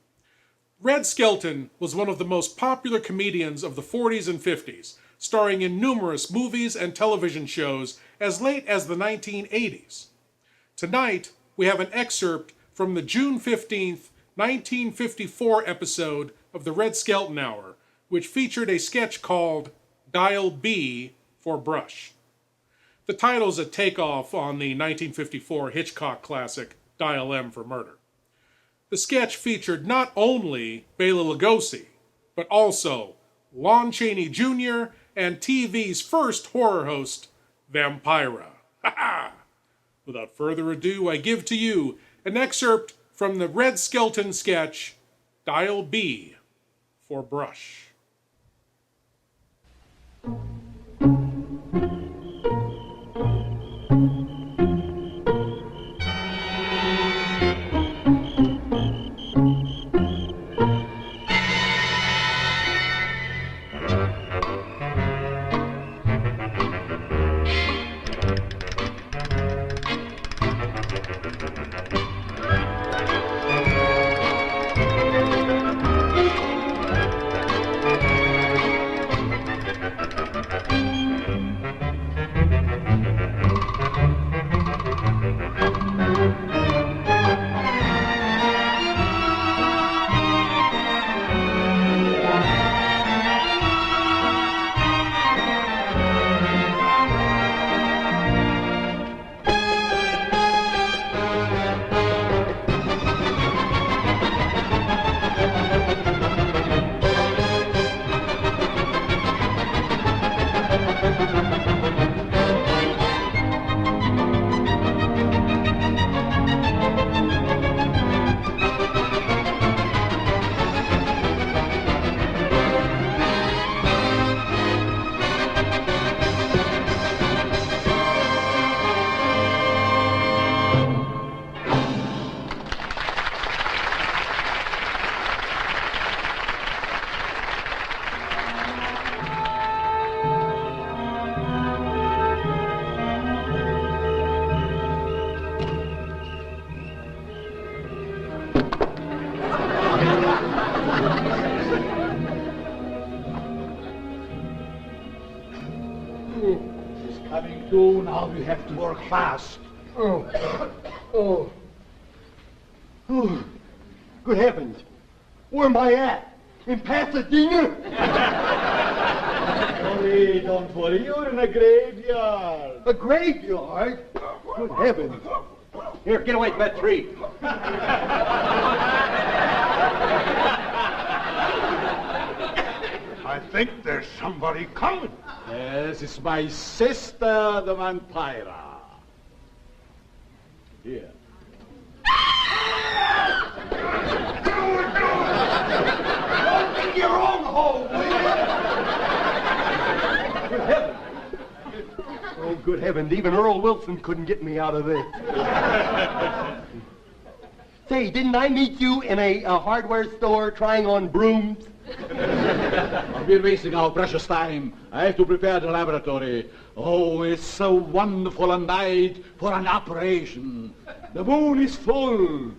Red Skelton was one of the most popular comedians of the 40s and 50s, starring in numerous movies and television shows as late as the 1980s. Tonight, we have an excerpt from the June 15th, 1954 episode of the Red Skelton Hour, which featured a sketch called Dial B for Brush. The title's a takeoff on the 1954 Hitchcock classic Dial M for Murder. The sketch featured not only Bela Lugosi, but also Lon Chaney Jr. and TV's first horror host, Vampira. Ha ha! Without further ado, I give to you an excerpt from the Red Skelton sketch, Dial B for Brush. coming to. Now we have to work fast. Oh, good heavens. Where am I at? In Pasadena? Worry, don't worry. You're in a graveyard. A graveyard? Good heavens. Here, get away from that tree. I think there's somebody coming. Yes, it's my sister, the vampira. Here. Don't dig your own hole, will you? Good heavens. Oh, good heavens. Even Earl Wilson couldn't get me out of this. Say, didn't I meet you in a hardware store trying on brooms? We're wasting our precious time. I have to prepare the laboratory. Oh, it's so wonderful a night for an operation. The moon is full.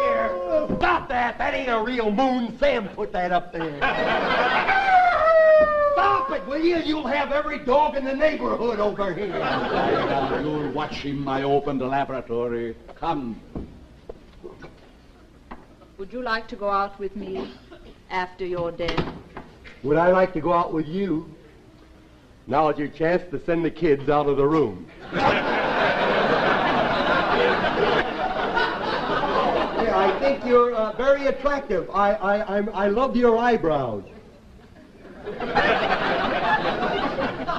Here, stop that. That ain't a real moon. Sam put that up there. Stop it, will you? You'll have every dog in the neighborhood over here. You'll watch him. I open the laboratory. Come. Would you like to go out with me after you're dead? Would I like to go out with you? Now's your chance to send the kids out of the room. Yeah, I think you're very attractive. I love your eyebrows.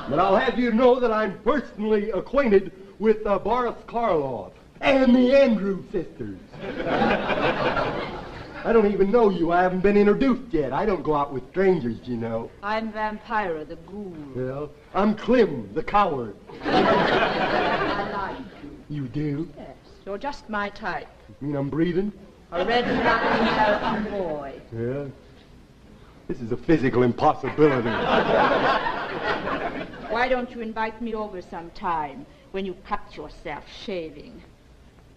But I'll have you know that I'm personally acquainted with Boris Karloff and the Andrews sisters. I don't even know you. I haven't been introduced yet. I don't go out with strangers, you know. I'm Vampira, the ghoul. Well, I'm Clem, the coward. I like you. You do? Yes, you're just my type. You mean I'm breathing? A red-blooded American boy. Yeah. This is a physical impossibility. Why don't you invite me over sometime when you cut yourself shaving?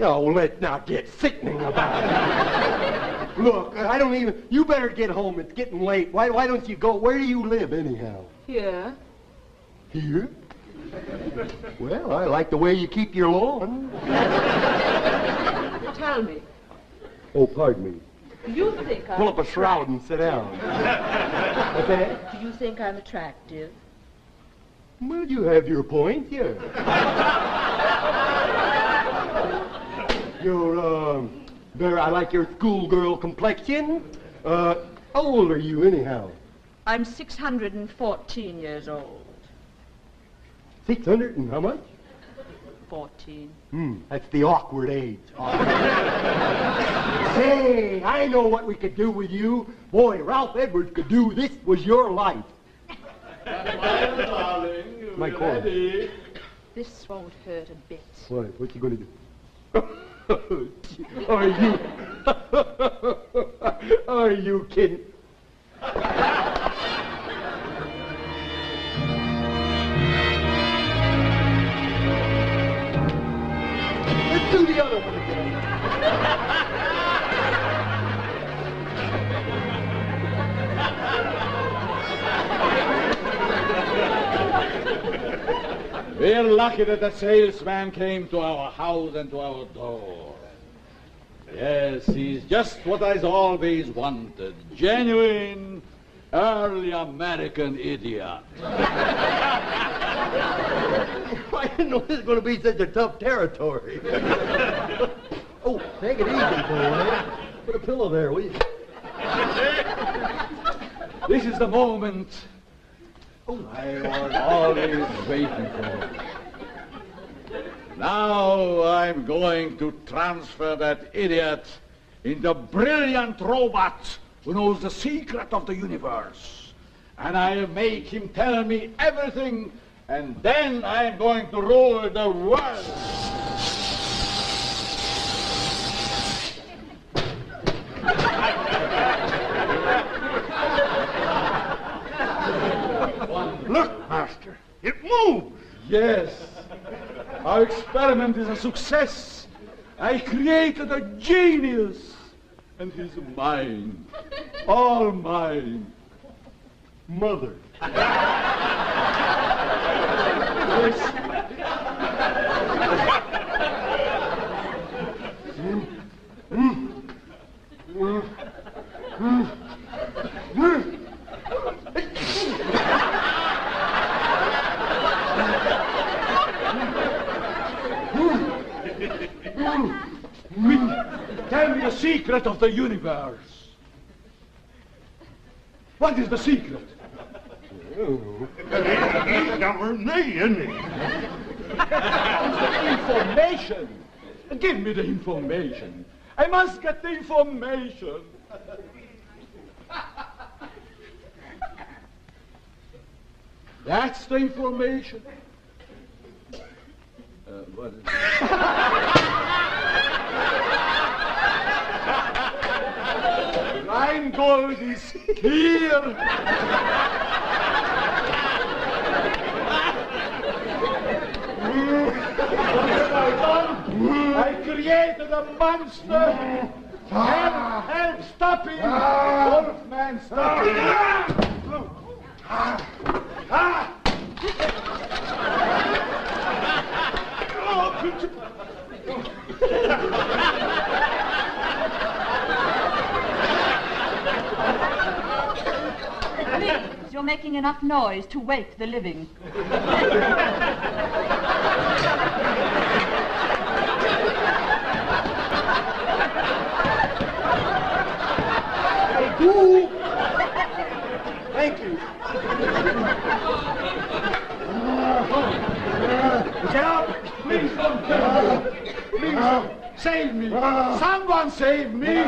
Oh, let's not get sickening about it. Look, I don't even... You better get home. It's getting late. Why don't you go? Where do you live, anyhow? Here. Here? Well, I like the way you keep your lawn. Tell me. Oh, pardon me. Do you think I'm... Pull up a shroud and sit down. What's that? Do you think I'm attractive? Well, you have your point, yeah. You're, I like your schoolgirl complexion. How old are you, anyhow? I'm 614 years old. 600 and how much? 14. That's the awkward age. Hey, I know what we could do with you. Boy, Ralph Edwards could do. This was your life. My corner. This won't hurt a bit. What? What you gonna do? Are you... Are you kidding? Let's do the other one again. We're lucky that the salesman came to our house and to our door. Yes, he's just what I've always wanted. Genuine, early American idiot. I didn't know this was going to be such a tough territory. Oh, take it easy, boy. Put a pillow there, will you? This is the moment I was always waiting for. Now I'm going to transfer that idiot into a brilliant robot who knows the secret of the universe. And I'll make him tell me everything, and then I'm going to rule the world. Look, Master, it moves. Yes. Our experiment is a success. I created a genius, and he's mine. All mine. Mother. Tell me the secret of the universe. What is the secret? The information. Give me the information. I must get the information. That's the information. What is it? Rheingold is here. I created a monster. Help, stop him. Wolfman, stop him. Please, you're making enough noise to wake the living. Ooh. Thank you. Help! Please don't kill me. Please don't. Save me. Someone save me.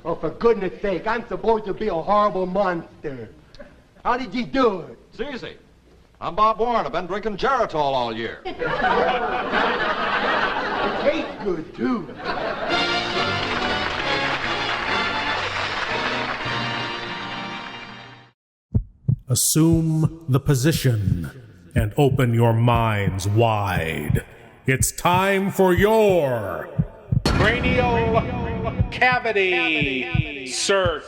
Oh, for goodness sake, I'm supposed to be a horrible monster. How did you do it? It's easy. I'm Bob Warren. I've been drinking Geritol all year. It tastes good, too. Assume the position and open your minds wide. It's time for your cranial cavity search.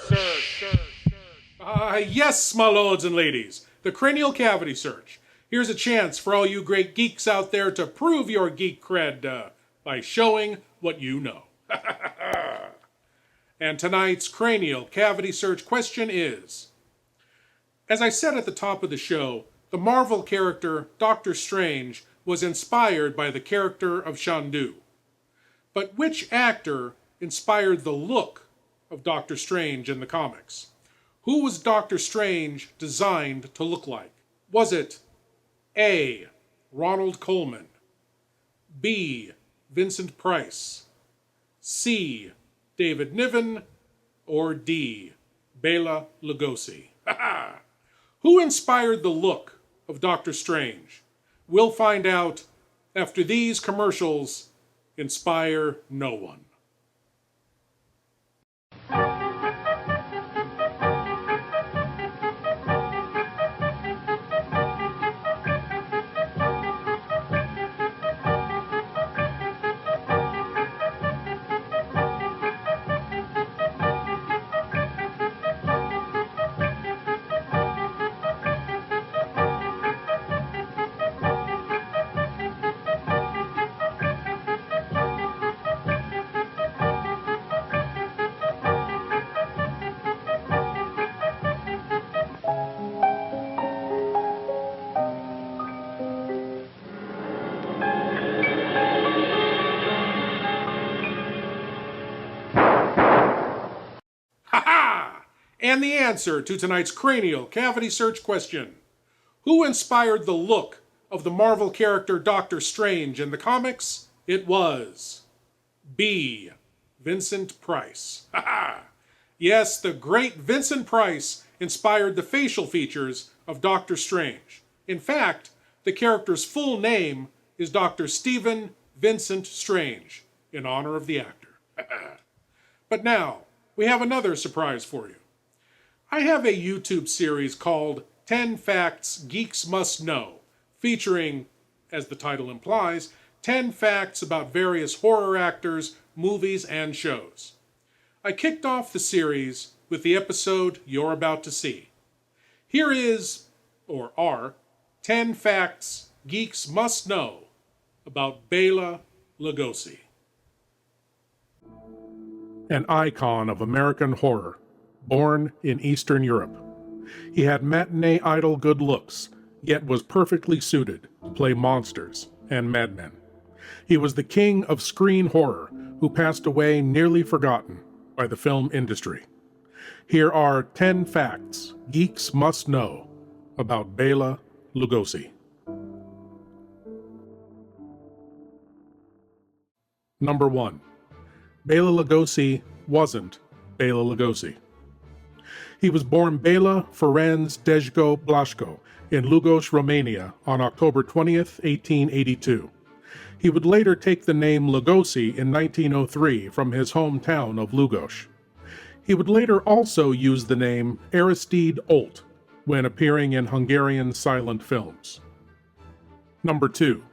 Yes, my lords and ladies, the cranial cavity search. Here's a chance for all you great geeks out there to prove your geek cred by showing what you know. And tonight's cranial cavity search question is, as I said at the top of the show, the Marvel character Doctor Strange was inspired by the character of Shandu. But which actor inspired the look of Doctor Strange in the comics? Who was Doctor Strange designed to look like? Was it A. Ronald Colman, B. Vincent Price, C. David Niven, or D. Bela Lugosi? Who inspired the look of Doctor Strange? We'll find out after these commercials inspire no one. And the answer to tonight's cranial cavity search question. Who inspired the look of the Marvel character Doctor Strange in the comics? It was B. Vincent Price. Yes, the great Vincent Price inspired the facial features of Doctor Strange. In fact, the character's full name is Dr. Stephen Vincent Strange, in honor of the actor. But now, we have another surprise for you. I have a YouTube series called 10 Facts Geeks Must Know, featuring, as the title implies, 10 facts about various horror actors, movies, and shows. I kicked off the series with the episode you're about to see. Here is or are, 10 facts geeks must know about Bela Lugosi. An icon of American horror, born in Eastern Europe. He had matinee idol good looks, yet was perfectly suited to play monsters and madmen. He was the king of screen horror, who passed away nearly forgotten by the film industry. Here are 10 facts geeks must know about Bela Lugosi. Number 1. Bela Lugosi wasn't Bela Lugosi. He was born Bela Ferenc Dejko Blaško in Lugoj, Romania on October 20th, 1882. He would later take the name Lugosi in 1903 from his hometown of Lugoj. He would later also use the name Aristide Olt when appearing in Hungarian silent films. Number 2.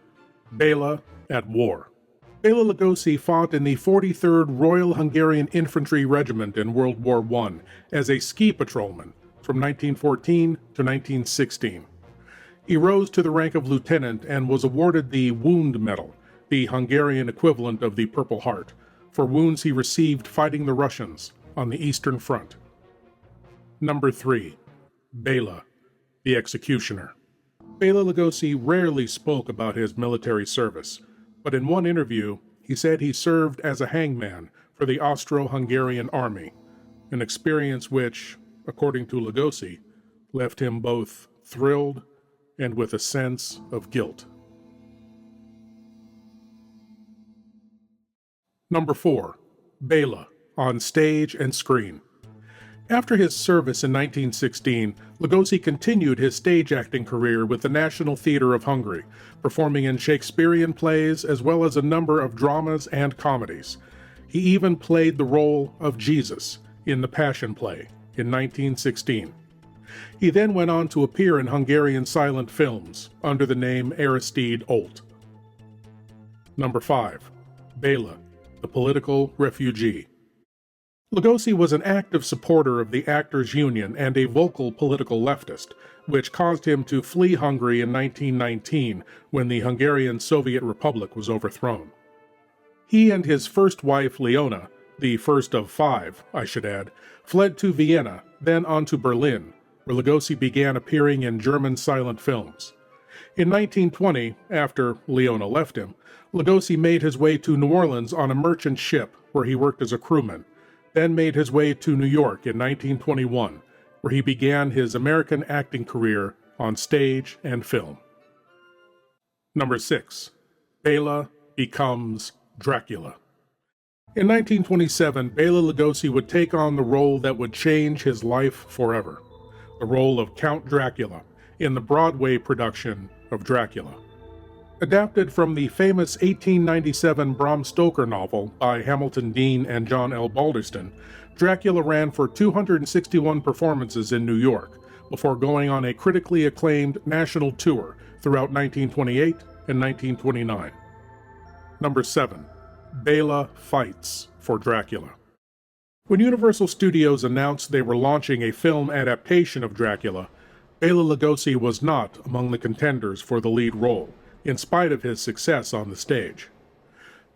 Bela at war. Bela Lugosi fought in the 43rd Royal Hungarian Infantry Regiment in World War I as a ski patrolman from 1914 to 1916. He rose to the rank of lieutenant and was awarded the Wound Medal, the Hungarian equivalent of the Purple Heart, for wounds he received fighting the Russians on the Eastern Front. Number 3. Bela, the Executioner. Bela Lugosi rarely spoke about his military service, but in one interview, he said he served as a hangman for the Austro-Hungarian army, an experience which, according to Lugosi, left him both thrilled and with a sense of guilt. Number 4. Bela, on stage and screen. After his service in 1916, Lugosi continued his stage acting career with the National Theatre of Hungary, performing in Shakespearean plays as well as a number of dramas and comedies. He even played the role of Jesus in The Passion Play in 1916. He then went on to appear in Hungarian silent films under the name Aristide Olt. Number 5. Bela, the political refugee. Lugosi was an active supporter of the Actors' Union and a vocal political leftist, which caused him to flee Hungary in 1919 when the Hungarian Soviet Republic was overthrown. He and his first wife, Leona, the first of 5, I should add, fled to Vienna, then on to Berlin, where Lugosi began appearing in German silent films. In 1920, after Leona left him, Lugosi made his way to New Orleans on a merchant ship where he worked as a crewman, then made his way to New York in 1921, where he began his American acting career on stage and film. Number 6. Bela becomes Dracula. In 1927, Bela Lugosi would take on the role that would change his life forever, the role of Count Dracula in the Broadway production of Dracula. Adapted from the famous 1897 Bram Stoker novel by Hamilton Dean and John L. Balderston, Dracula ran for 261 performances in New York before going on a critically acclaimed national tour throughout 1928 and 1929. Number 7. Bela fights for Dracula. When Universal Studios announced they were launching a film adaptation of Dracula, Bela Lugosi was not among the contenders for the lead role, in spite of his success on the stage.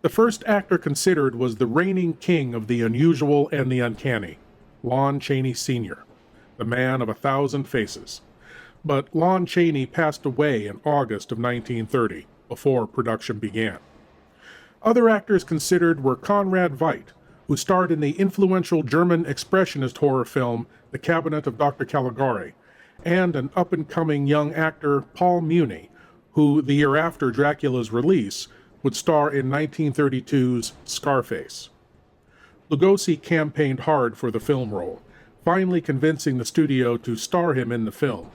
The first actor considered was the reigning king of the unusual and the uncanny, Lon Chaney Sr., the man of 1,000 faces. But Lon Chaney passed away in August of 1930, before production began. Other actors considered were Conrad Veidt, who starred in the influential German expressionist horror film The Cabinet of Dr. Caligari, and an up-and-coming young actor, Paul Muni, who, the year after Dracula's release, would star in 1932's Scarface. Lugosi campaigned hard for the film role, finally convincing the studio to star him in the film.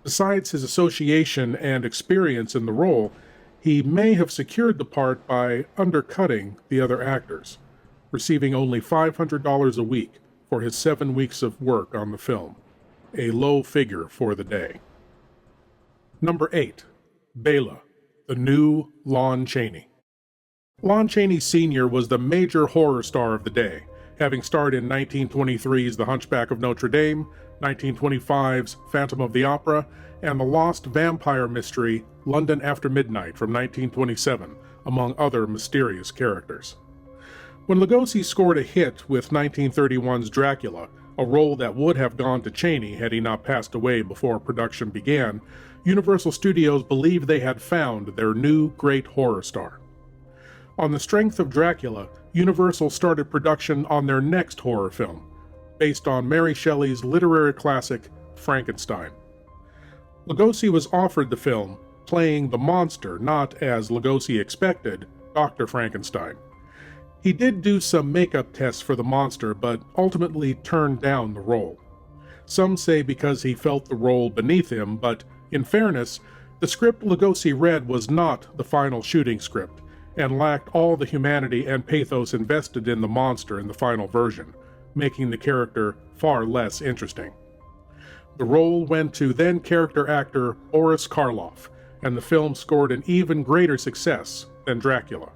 Besides his association and experience in the role, he may have secured the part by undercutting the other actors, receiving only $500 a week for his 7 weeks of work on the film, a low figure for the day. Number 8. Bela, the new Lon Chaney. Lon Chaney Sr. was the major horror star of the day, having starred in 1923's The Hunchback of Notre Dame, 1925's Phantom of the Opera, and the lost vampire mystery London After Midnight from 1927, among other mysterious characters. When Lugosi scored a hit with 1931's Dracula, a role that would have gone to Chaney had he not passed away before production began, Universal Studios believed they had found their new great horror star. On the strength of Dracula, Universal started production on their next horror film, based on Mary Shelley's literary classic, Frankenstein. Lugosi was offered the film, playing the monster, not, as Lugosi expected, Dr. Frankenstein. He did do some makeup tests for the monster, but ultimately turned down the role. Some say because he felt the role beneath him, but in fairness, the script Lugosi read was not the final shooting script, and lacked all the humanity and pathos invested in the monster in the final version, making the character far less interesting. The role went to then character actor Boris Karloff, and the film scored an even greater success than Dracula.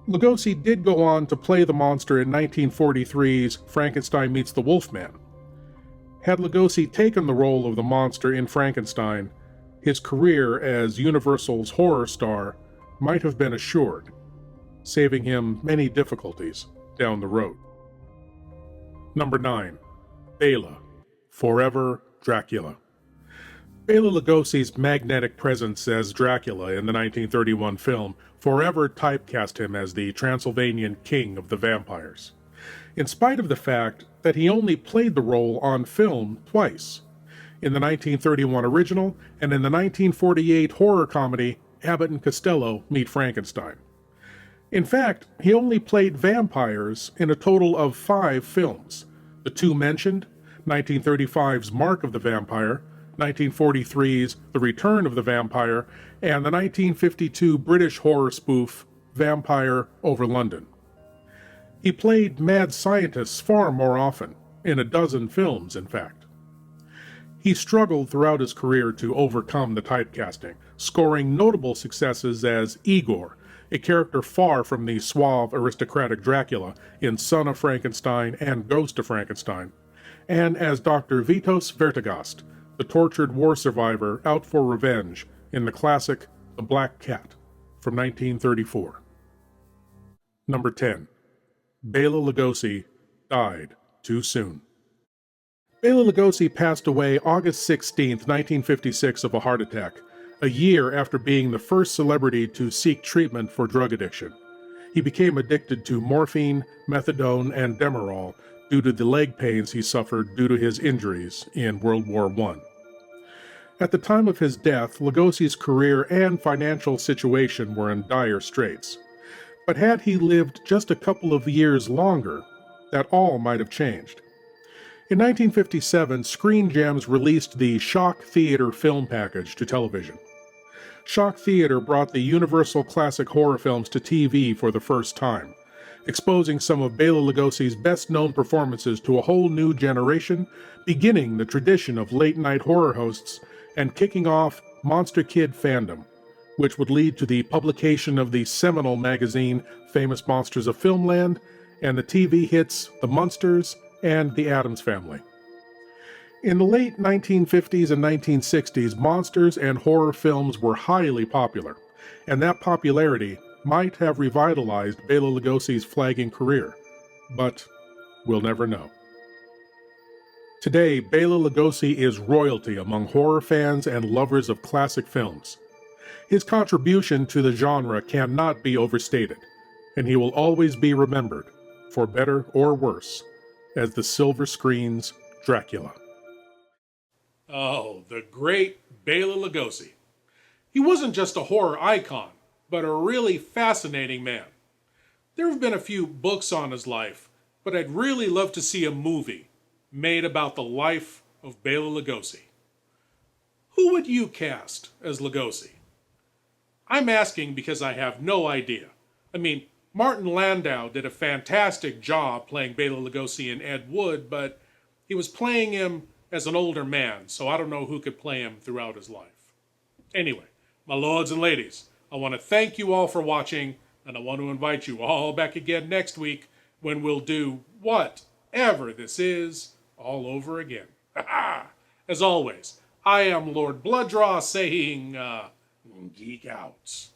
Lugosi did go on to play the monster in 1943's Frankenstein Meets the Wolfman. Had Lugosi taken the role of the monster in Frankenstein, his career as Universal's horror star might have been assured, saving him many difficulties down the road. Number 9. Bela, Forever Dracula. Bela Lugosi's magnetic presence as Dracula in the 1931 film forever typecast him as the Transylvanian king of the vampires, in spite of the fact that he only played the role on film twice, in the 1931 original and in the 1948 horror comedy Abbott and Costello Meet Frankenstein. In fact, he only played vampires in a total of 5 films, the two mentioned, 1935's Mark of the Vampire, 1943's The Return of the Vampire, and the 1952 British horror spoof Vampire Over London. He played mad scientists far more often, in a dozen films in fact. He struggled throughout his career to overcome the typecasting, scoring notable successes as Igor, a character far from the suave aristocratic Dracula in Son of Frankenstein and Ghost of Frankenstein, and as Dr. Vitos Vertigast, the tortured war survivor out for revenge in the classic The Black Cat from 1934. Number 10. Bela Lugosi died too soon. Bela Lugosi passed away August 16, 1956 of a heart attack, a year after being the first celebrity to seek treatment for drug addiction. He became addicted to morphine, methadone, and Demerol due to the leg pains he suffered due to his injuries in World War I. At the time of his death, Lugosi's career and financial situation were in dire straits. But had he lived just a couple of years longer, that all might have changed. In 1957, Screen Gems released the Shock Theater film package to television. Shock Theater brought the Universal classic horror films to TV for the first time, exposing some of Bela Lugosi's best-known performances to a whole new generation, beginning the tradition of late-night horror hosts and kicking off Monster Kid fandom, which would lead to the publication of the seminal magazine Famous Monsters of Filmland and the TV hits The Munsters and The Addams Family. In the late 1950s and 1960s, monsters and horror films were highly popular, and that popularity might have revitalized Bela Lugosi's flagging career, but we'll never know. Today, Bela Lugosi is royalty among horror fans and lovers of classic films. His contribution to the genre cannot be overstated, and he will always be remembered, for better or worse, as the silver screen's Dracula. Oh, the great Bela Lugosi. He wasn't just a horror icon, but a really fascinating man. There have been a few books on his life, but I'd really love to see a movie made about the life of Bela Lugosi. Who would you cast as Lugosi? I'm asking because I have no idea. I mean, Martin Landau did a fantastic job playing Bela Lugosi in Ed Wood, but he was playing him as an older man, so I don't know who could play him throughout his life. Anyway, my lords and ladies, I want to thank you all for watching, and I want to invite you all back again next week when we'll do whatever this is all over again. As always, I am Lord Blood-Rah saying, geek out.